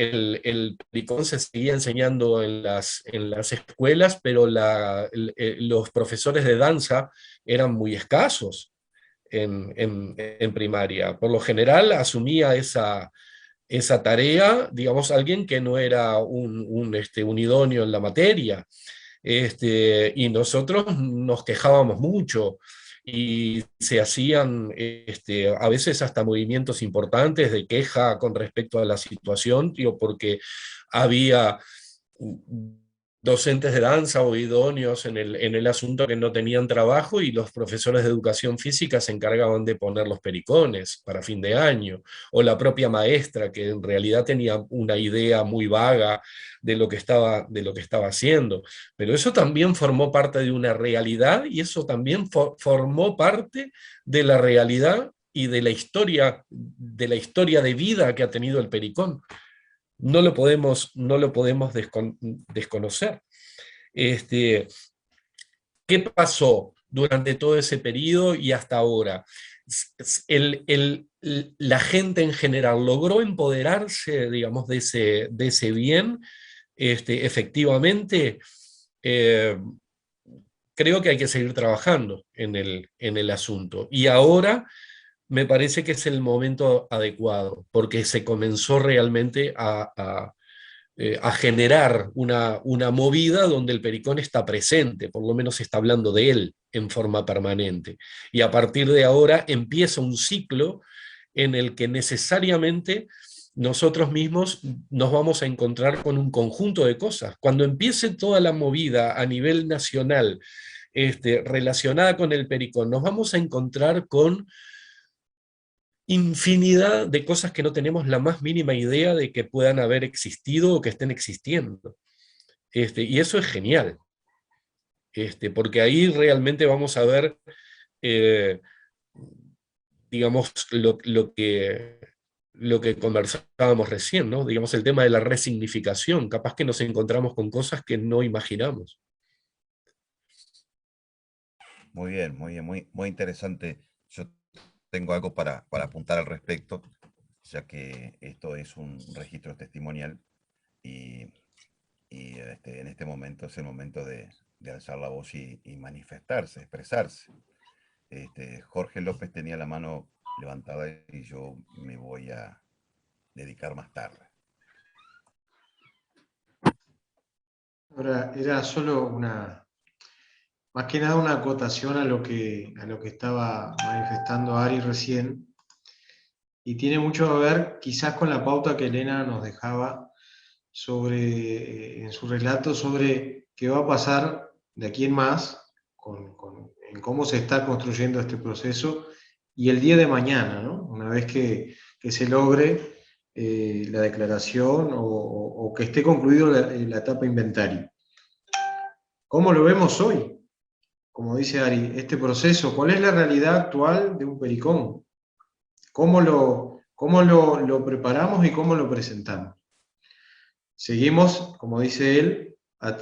el pericón se seguía enseñando en las escuelas, pero los profesores de danza eran muy escasos en primaria. Por lo general asumía esa tarea, digamos, alguien que no era un idóneo en la materia. Y nosotros nos quejábamos mucho, y se hacían a veces hasta movimientos importantes de queja con respecto a la situación, porque había docentes de danza o idóneos en el asunto que no tenían trabajo, y los profesores de educación física se encargaban de poner los pericones para fin de año, o la propia maestra, que en realidad tenía una idea muy vaga de lo que estaba haciendo. Pero eso también formó parte de una realidad, y eso también formó parte de la realidad y de la historia de vida que ha tenido el pericón. No lo podemos desconocer. ¿Qué pasó durante todo ese periodo y hasta ahora? La gente en general logró empoderarse, digamos, de ese bien. Efectivamente, creo que hay que seguir trabajando en el asunto. Y ahora me parece que es el momento adecuado, porque se comenzó realmente a generar una movida donde el pericón está presente, por lo menos se está hablando de él en forma permanente. Y a partir de ahora empieza un ciclo en el que necesariamente nosotros mismos nos vamos a encontrar con un conjunto de cosas. Cuando empiece toda la movida a nivel nacional relacionada con el pericón, nos vamos a encontrar con infinidad de cosas que no tenemos la más mínima idea de que puedan haber existido o que estén existiendo. Y eso es genial, porque ahí realmente vamos a ver, digamos, lo que conversábamos recién, ¿no? Digamos, el tema de la resignificación. Capaz que nos encontramos con cosas que no imaginamos. Muy bien, muy interesante. Yo tengo algo para apuntar al respecto, ya que esto es un registro testimonial, y en este momento es el momento de alzar la voz y manifestarse, expresarse. Jorge López tenía la mano levantada y yo me voy a dedicar más tarde. Ahora, era solo más que nada una acotación a lo que estaba manifestando Ari recién, y tiene mucho que ver quizás con la pauta que Elena nos dejaba en su relato sobre qué va a pasar de aquí en más, en cómo se está construyendo este proceso, y el día de mañana, ¿no? Una vez que se logre la declaración o que esté concluido la etapa inventario. ¿Cómo lo vemos hoy? Como dice Ari, este proceso, ¿cuál es la realidad actual de un pericón? ¿Cómo lo preparamos y cómo lo presentamos? Seguimos, como dice él,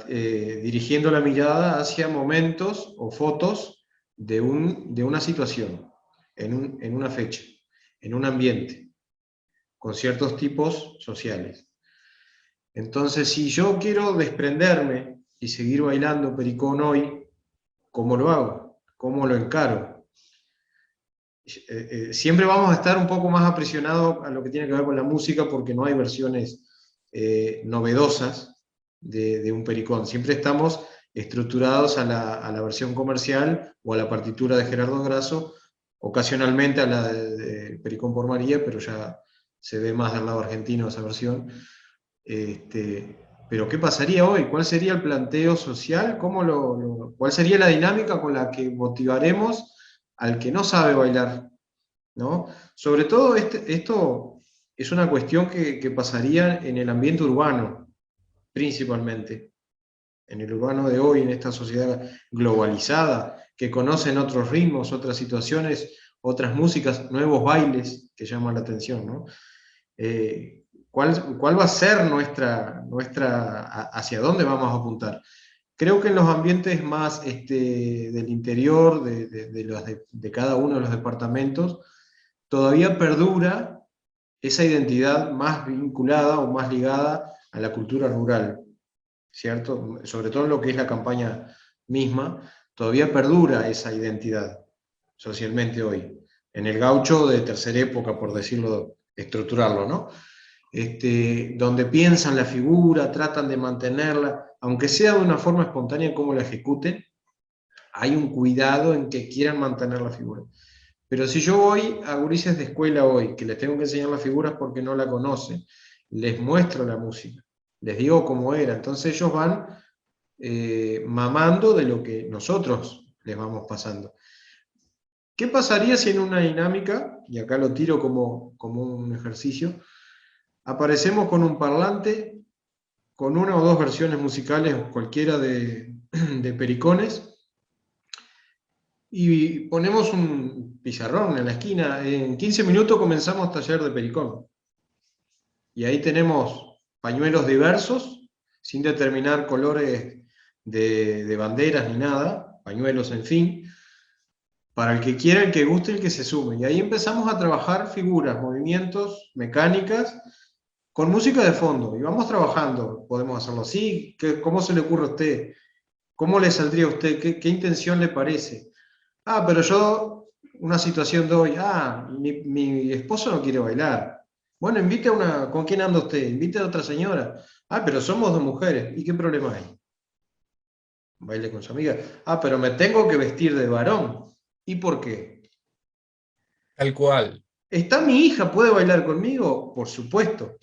dirigiendo la mirada hacia momentos o fotos de una situación, en una fecha, en un ambiente, con ciertos tipos sociales. Entonces, si yo quiero desprenderme y seguir bailando pericón hoy, ¿cómo lo hago? ¿Cómo lo encaro? Siempre vamos a estar un poco más aprisionados a lo que tiene que ver con la música, porque no hay versiones novedosas de un pericón. Siempre estamos estructurados a la versión comercial o a la partitura de Gerardo Grasso, ocasionalmente a la de Pericón por María, pero ya se ve más del lado argentino esa versión. Pero ¿qué pasaría hoy? ¿Cuál sería el planteo social? ¿Cuál sería la dinámica con la que motivaremos al que no sabe bailar? ¿No? Sobre todo esto es una cuestión que pasaría en el ambiente urbano, principalmente. En el urbano de hoy, en esta sociedad globalizada, que conocen otros ritmos, otras situaciones, otras músicas, nuevos bailes que llaman la atención, ¿no? ¿Cuál va a ser hacia dónde vamos a apuntar? Creo que en los ambientes más del interior, de cada uno de los departamentos, todavía perdura esa identidad más vinculada o más ligada a la cultura rural, ¿cierto? Sobre todo en lo que es la campaña misma, todavía perdura esa identidad socialmente hoy. En el gaucho de tercera época, por decirlo, estructurarlo, ¿no? Donde piensan la figura, tratan de mantenerla, aunque sea de una forma espontánea como la ejecuten, hay un cuidado en que quieran mantener la figura. Pero si yo voy a gurises de escuela hoy, que les tengo que enseñar las figuras porque no la conocen, les muestro la música, les digo cómo era, entonces ellos van mamando de lo que nosotros les vamos pasando. ¿Qué pasaría si en una dinámica, y acá lo tiro como un ejercicio, aparecemos con un parlante, con una o dos versiones musicales, cualquiera de Pericones, y ponemos un pizarrón en la esquina? En 15 minutos comenzamos taller de Pericón. Y ahí tenemos pañuelos diversos, sin determinar colores de banderas ni nada, pañuelos en fin, para el que quiera, el que guste, el que se sume. Y ahí empezamos a trabajar figuras, movimientos, mecánicas, con música de fondo, y vamos trabajando. Podemos hacerlo así. ¿Cómo se le ocurre a usted? ¿Cómo le saldría a usted? ¿Qué intención le parece? Ah, pero yo, una situación de hoy, mi esposo no quiere bailar. Bueno, invite a una, ¿con quién anda usted? Invite a otra señora. Ah, pero somos dos mujeres. ¿Y qué problema hay? Baile con su amiga. Ah, pero me tengo que vestir de varón. ¿Y por qué? Tal cual. ¿Está mi hija, puede bailar conmigo? Por supuesto.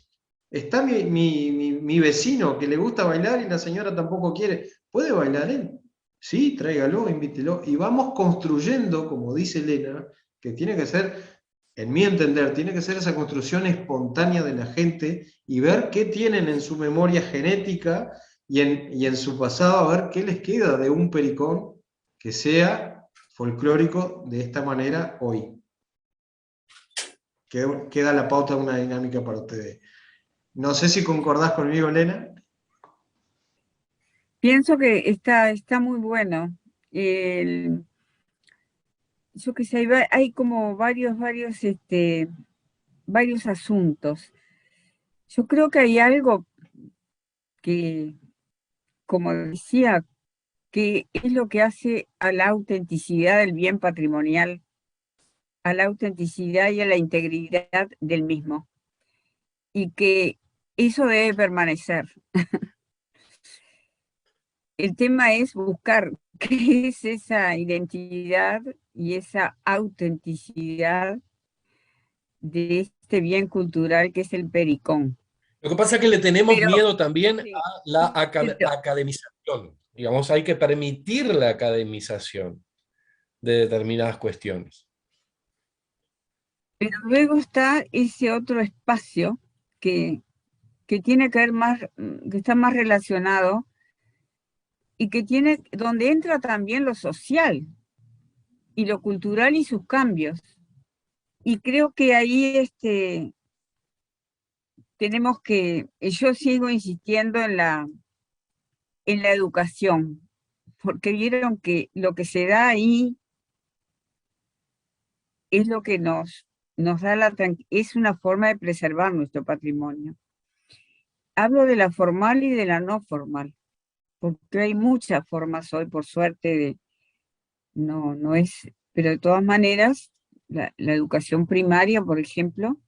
¿Está mi vecino que le gusta bailar y la señora tampoco quiere? ¿Puede bailar él? Sí, tráigalo, invítelo. Y vamos construyendo, como dice Elena, que tiene que ser, en mi entender, tiene que ser esa construcción espontánea de la gente y ver qué tienen en su memoria genética y en su pasado, a ver qué les queda de un Pericón que sea folclórico de esta manera hoy. Queda la pauta de una dinámica para ustedes. No sé si concordás conmigo, Elena. Pienso que está muy bueno. Yo que sé, hay como varios asuntos. Yo creo que hay algo que, como decía, que es lo que hace a la autenticidad del bien patrimonial, a la autenticidad y a la integridad del mismo, y que eso debe permanecer. El tema es buscar qué es esa identidad y esa autenticidad de este bien cultural que es el Pericón. Lo que pasa es que le tenemos Pero, miedo también sí, a la pero, academización. Digamos, hay que permitir la academización de determinadas cuestiones. pero luego está ese otro espacio que tiene que ver más, que está más relacionado y donde entra también lo social y lo cultural y sus cambios. Y creo que ahí yo sigo insistiendo en la educación, porque vieron que lo que se da ahí es lo que nos da es una forma de preservar nuestro patrimonio. Hablo de la formal y de la no formal, porque hay muchas formas hoy, por suerte, no es, pero de todas maneras, la educación primaria, por ejemplo,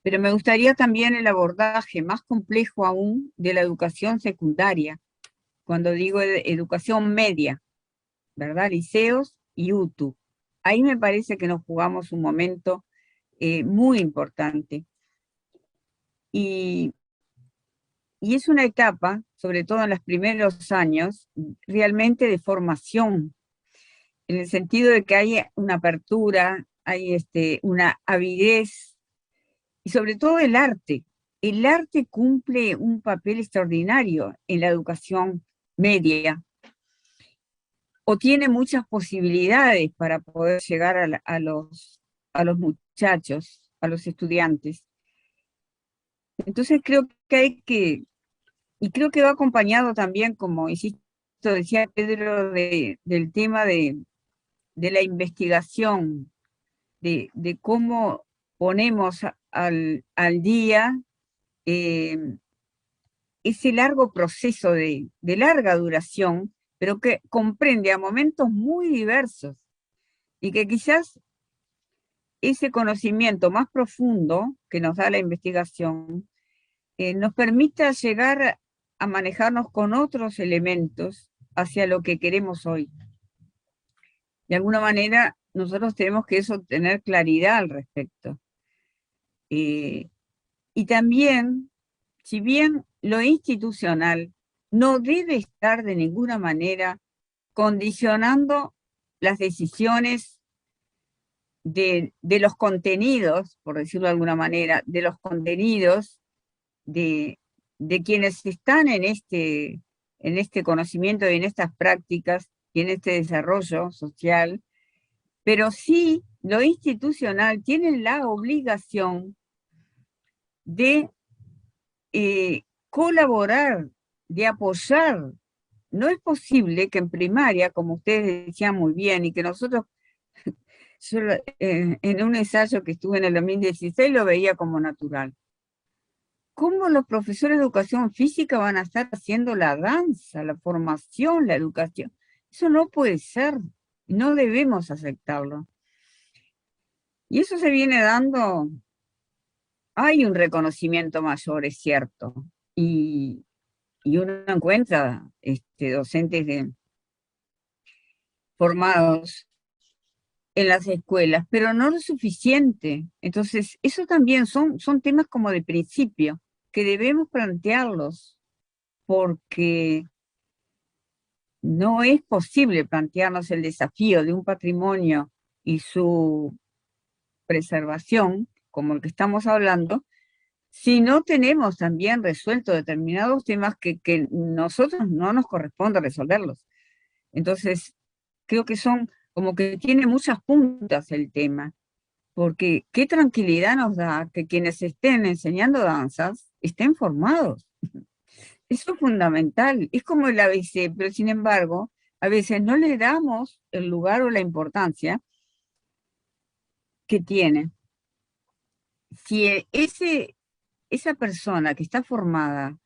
pero me gustaría también el abordaje más complejo aún de la educación secundaria, cuando digo educación media, ¿verdad? Liceos y UTU. Ahí me parece que nos jugamos un momento muy importante. Y y es una etapa, sobre todo en los primeros años, realmente de formación, en el sentido de que hay una apertura, hay una avidez, y sobre todo el arte. El arte cumple un papel extraordinario en la educación media, o tiene muchas posibilidades para poder llegar a los muchachos, a los estudiantes. Entonces creo que hay que, y creo que va acompañado también, como insisto, decía Pedro, del tema de la investigación, de cómo ponemos al día ese largo proceso de larga duración, pero que comprende a momentos muy diversos, y que quizás ese conocimiento más profundo que nos da la investigación nos permita llegar a manejarnos con otros elementos hacia lo que queremos hoy. De alguna manera, nosotros tenemos que tener claridad al respecto. Y también, si bien lo institucional no debe estar de ninguna manera condicionando las decisiones de los contenidos, por decirlo de alguna manera, de los contenidos de quienes están en este conocimiento y en estas prácticas y en este desarrollo social, pero sí lo institucional tiene la obligación de colaborar, de apoyar. No es posible que en primaria, como ustedes decían muy bien, y que nosotros, yo en un ensayo que estuve en el 2016 lo veía como natural. ¿Cómo los profesores de educación física van a estar haciendo la danza, la formación, la educación? Eso no puede ser, no debemos aceptarlo. Y eso se viene dando, hay un reconocimiento mayor, es cierto, y uno encuentra docentes formados en las escuelas, pero no lo suficiente. Entonces, eso también son temas como de principio, que debemos plantearlos, porque no es posible plantearnos el desafío de un patrimonio y su preservación, como el que estamos hablando, si no tenemos también resuelto determinados temas que nosotros no nos corresponde resolverlos. Entonces, creo que son como que tiene muchas puntas el tema, porque qué tranquilidad nos da que quienes estén enseñando danzas estén formados. Eso es fundamental, es como el ABC, pero sin embargo, a veces no le damos el lugar o la importancia que tiene. Si esa persona que está formada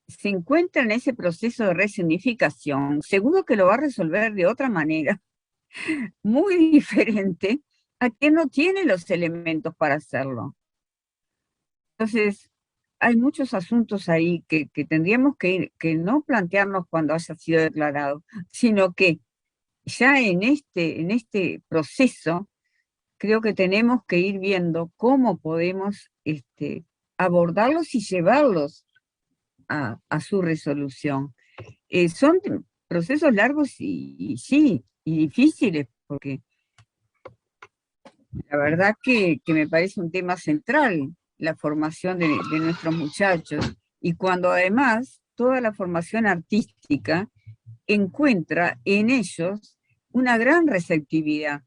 se encuentra en ese proceso de resignificación, seguro que lo va a resolver de otra manera, muy diferente a quien no tiene los elementos para hacerlo. Entonces, hay muchos asuntos ahí que tendríamos que no plantearnos cuando haya sido declarado, sino que ya en este proceso creo que tenemos que ir viendo cómo podemos abordarlos y llevarlos a su resolución. Son procesos largos y sí, y difíciles, porque la verdad que me parece un tema central la formación de nuestros muchachos, y cuando además toda la formación artística encuentra en ellos una gran receptividad.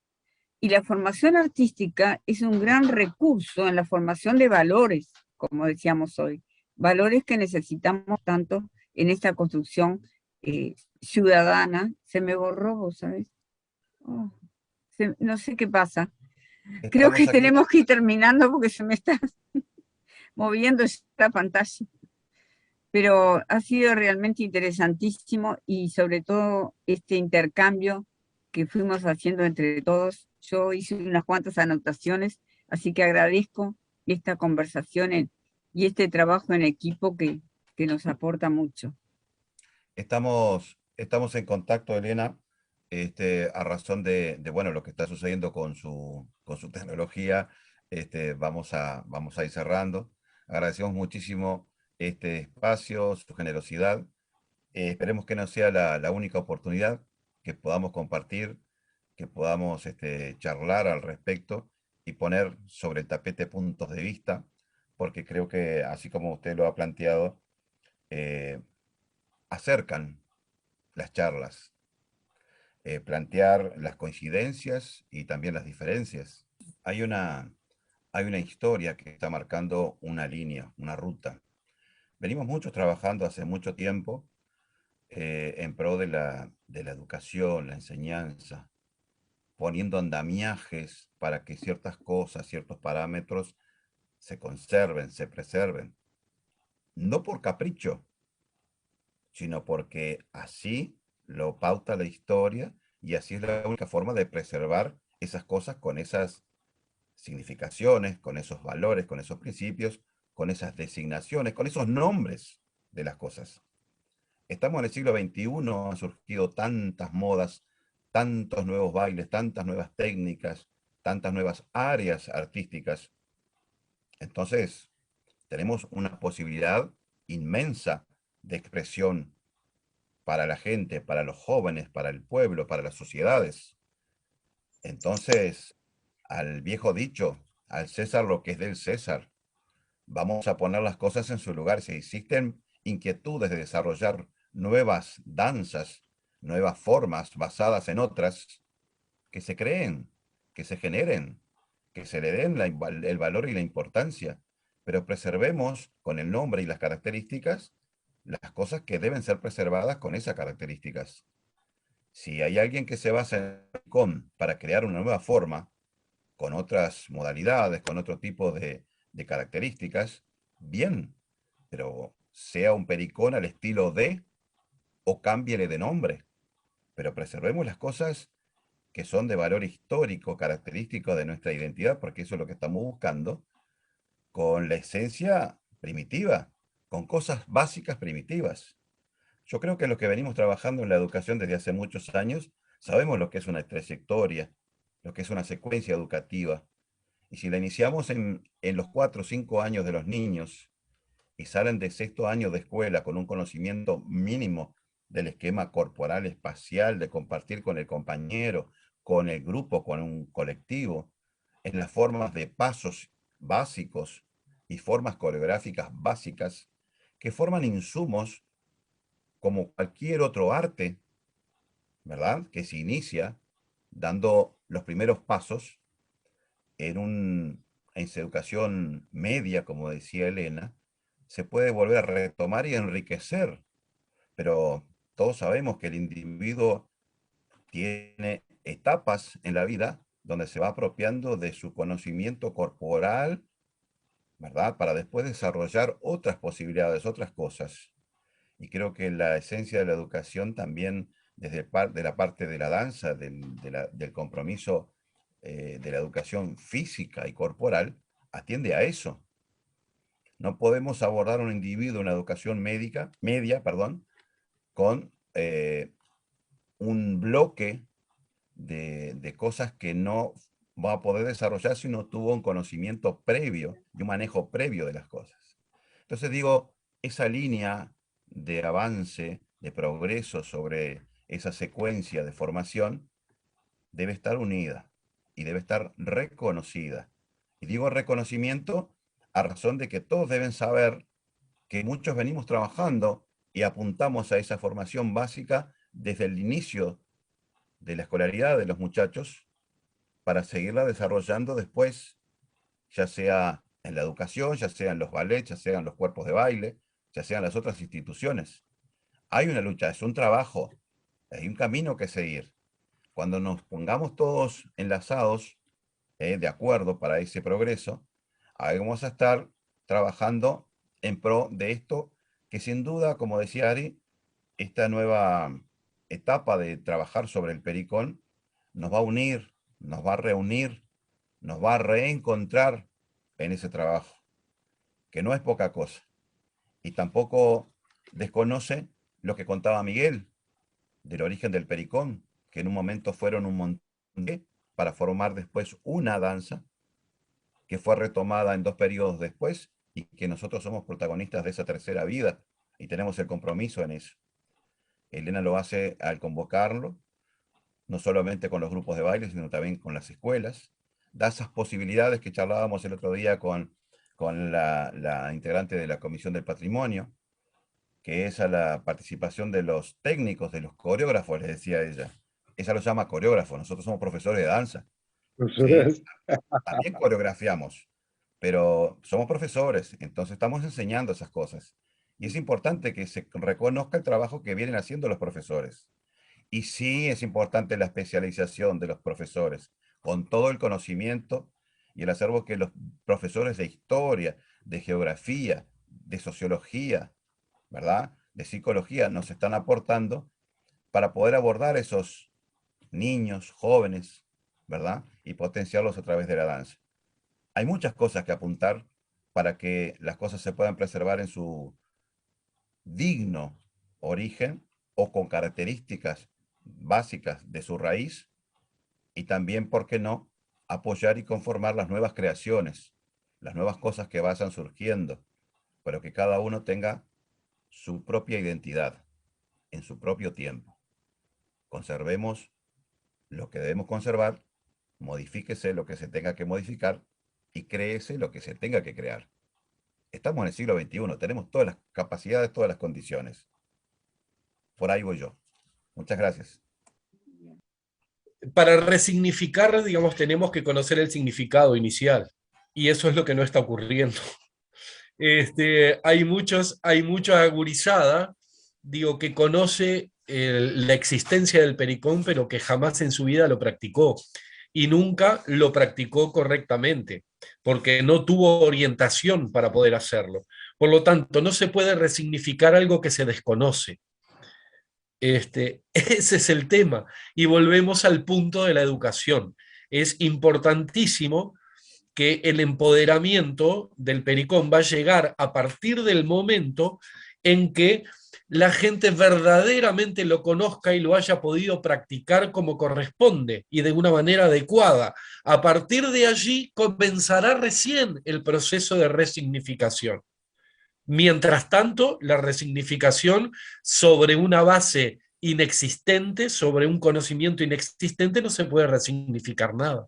Y la formación artística es un gran recurso en la formación de valores, como decíamos hoy, valores que necesitamos tanto en esta construcción ciudadana. Se me borró, ¿vos sabés? Oh, no sé qué pasa. Creo que tenemos que ir terminando porque se me está moviendo la pantalla. Pero ha sido realmente interesantísimo, y sobre todo este intercambio que fuimos haciendo entre todos. Yo hice unas cuantas anotaciones, así que agradezco esta conversación y este trabajo en equipo que nos aporta mucho. Estamos en contacto, Elena, a razón de bueno, lo que está sucediendo con su tecnología. Vamos a ir cerrando. Agradecemos muchísimo este espacio, su generosidad. Esperemos que no sea la única oportunidad que podamos compartir, que podamos charlar al respecto y poner sobre el tapete puntos de vista, porque creo que, así como usted lo ha planteado, eh, acercan las charlas, plantear las coincidencias y también las diferencias. Hay una historia que está marcando una línea, una ruta. Venimos muchos trabajando hace mucho tiempo en pro de la educación, la enseñanza, poniendo andamiajes para que ciertas cosas, ciertos parámetros se conserven, se preserven. No por capricho, sino porque así lo pauta la historia y así es la única forma de preservar esas cosas con esas significaciones, con esos valores, con esos principios, con esas designaciones, con esos nombres de las cosas. Estamos en el siglo XXI, han surgido tantas modas, tantos nuevos bailes, tantas nuevas técnicas, tantas nuevas áreas artísticas. Entonces, tenemos una posibilidad inmensa de expresión para la gente, para los jóvenes, para el pueblo, para las sociedades. Entonces, al viejo dicho, al César lo que es del César, vamos a poner las cosas en su lugar. Si existen inquietudes de desarrollar nuevas danzas, nuevas formas basadas en otras, que se creen, que se generen, que se le den el valor y la importancia, pero preservemos con el nombre y las características las cosas que deben ser preservadas con esas características. Si hay alguien que se basa para crear una nueva forma, con otras modalidades, con otro tipo de características, bien, pero sea un pericón al estilo de, o cámbiele de nombre, pero preservemos las cosas que son de valor histórico, característico de nuestra identidad, porque eso es lo que estamos buscando, con la esencia primitiva, con cosas básicas primitivas. Yo creo que los que venimos trabajando en la educación desde hace muchos años, sabemos lo que es una trayectoria, lo que es una secuencia educativa. Y si la iniciamos en los 4 o 5 años de los niños y salen de sexto año de escuela con un conocimiento mínimo del esquema corporal espacial, de compartir con el compañero, con el grupo, con un colectivo, en las formas de pasos básicos y formas coreográficas básicas que forman insumos como cualquier otro arte, ¿verdad? Que se inicia dando los primeros pasos en su educación media, como decía Elena, se puede volver a retomar y enriquecer, pero todos sabemos que el individuo tiene etapas en la vida donde se va apropiando de su conocimiento corporal, ¿verdad? Para después desarrollar otras posibilidades, otras cosas. Y creo que la esencia de la educación también, desde de la parte de la danza, del compromiso de la educación física y corporal, atiende a eso. No podemos abordar a un individuo en la educación media, con un bloque de cosas que no va a poder desarrollar si no tuvo un conocimiento previo y un manejo previo de las cosas. Entonces digo, esa línea de avance, de progreso sobre esa secuencia de formación, debe estar unida y debe estar reconocida. Y digo reconocimiento a razón de que todos deben saber que muchos venimos trabajando y apuntamos a esa formación básica desde el inicio de la escolaridad de los muchachos para seguirla desarrollando después, ya sea en la educación, ya sea en los ballets, ya sea en los cuerpos de baile, ya sean las otras instituciones. Hay una lucha, es un trabajo, hay un camino que seguir. Cuando nos pongamos todos enlazados, de acuerdo para ese progreso, ahí vamos a estar trabajando en pro de esto, que sin duda, como decía Ari, esta nueva etapa de trabajar sobre el pericón nos va a unir, nos va a reunir, nos va a reencontrar en ese trabajo, que no es poca cosa. Y tampoco desconoce lo que contaba Miguel del origen del pericón, que en un momento fueron un montón para formar después una danza que fue retomada en 2 periodos después y que nosotros somos protagonistas de esa tercera vida y tenemos el compromiso en eso. Elena lo hace al convocarlo, no solamente con los grupos de baile, sino también con las escuelas. Da esas posibilidades que charlábamos el otro día con la integrante de la Comisión del Patrimonio, que es a la participación de los técnicos, de los coreógrafos, les decía ella. Ella lo llama coreógrafo, nosotros somos profesores de danza. ¿Sí? También coreografiamos, pero somos profesores, entonces estamos enseñando esas cosas. Y es importante que se reconozca el trabajo que vienen haciendo los profesores. Y sí es importante la especialización de los profesores, con todo el conocimiento y el acervo que los profesores de historia, de geografía, de sociología, ¿verdad?, de psicología nos están aportando para poder abordar esos niños, jóvenes, ¿verdad?, y potenciarlos a través de la danza. Hay muchas cosas que apuntar para que las cosas se puedan preservar en su digno origen o con características básicas de su raíz, y también, ¿por qué no?, apoyar y conformar las nuevas creaciones, las nuevas cosas que vayan surgiendo, pero que cada uno tenga su propia identidad en su propio tiempo. Conservemos lo que debemos conservar, modifíquese lo que se tenga que modificar y créese lo que se tenga que crear. Estamos en el siglo XXI, tenemos todas las capacidades, todas las condiciones. Por ahí voy yo. Muchas gracias. Para resignificar, digamos, tenemos que conocer el significado inicial, y eso es lo que no está ocurriendo. Hay mucha gurizada, digo, que conoce la existencia del pericón, pero que jamás en su vida lo practicó, y nunca lo practicó correctamente, porque no tuvo orientación para poder hacerlo. Por lo tanto, no se puede resignificar algo que se desconoce. Ese es el tema, y volvemos al punto de la educación. Es importantísimo que el empoderamiento del pericón va a llegar a partir del momento en que la gente verdaderamente lo conozca y lo haya podido practicar como corresponde y de una manera adecuada. A partir de allí comenzará recién el proceso de resignificación. Mientras tanto, la resignificación sobre una base inexistente, sobre un conocimiento inexistente, no se puede resignificar nada.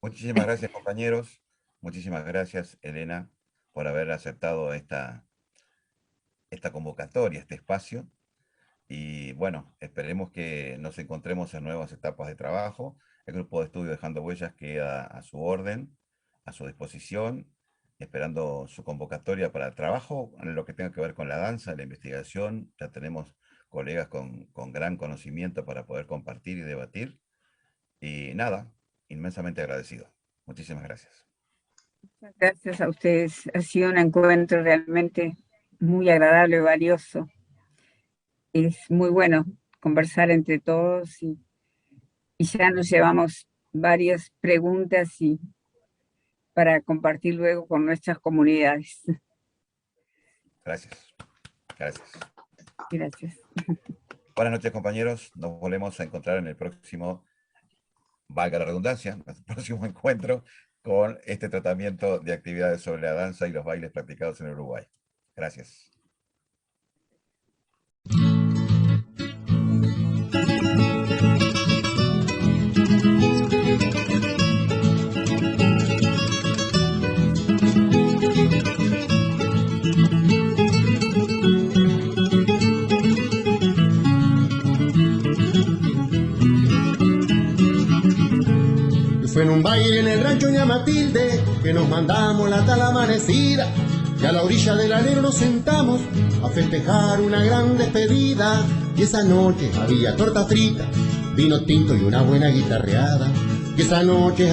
Muchísimas gracias, compañeros. Muchísimas gracias, Elena, por haber aceptado esta convocatoria, este espacio. Y bueno, esperemos que nos encontremos en nuevas etapas de trabajo. El grupo de estudio Dejando Huellas queda a su orden, a su disposición, esperando su convocatoria para el trabajo en lo que tenga que ver con la danza, la investigación. Ya tenemos colegas con gran conocimiento para poder compartir y debatir. Y nada, inmensamente agradecido. Muchísimas gracias. Muchas gracias a ustedes. Ha sido un encuentro realmente muy agradable y valioso. Es muy bueno conversar entre todos y ya nos llevamos varias preguntas para compartir luego con nuestras comunidades. Gracias. Gracias. Gracias. Buenas noches, compañeros. Nos volvemos a encontrar en el próximo, valga la redundancia, el próximo encuentro con este tratamiento de actividades sobre la danza y los bailes practicados en Uruguay. Gracias. Fue en un baile en el rancho Ña Matilde que nos mandamos la tal amanecida, y a la orilla del alero nos sentamos a festejar una gran despedida. Y esa noche había torta frita, vino tinto y una buena guitarreada. Y esa noche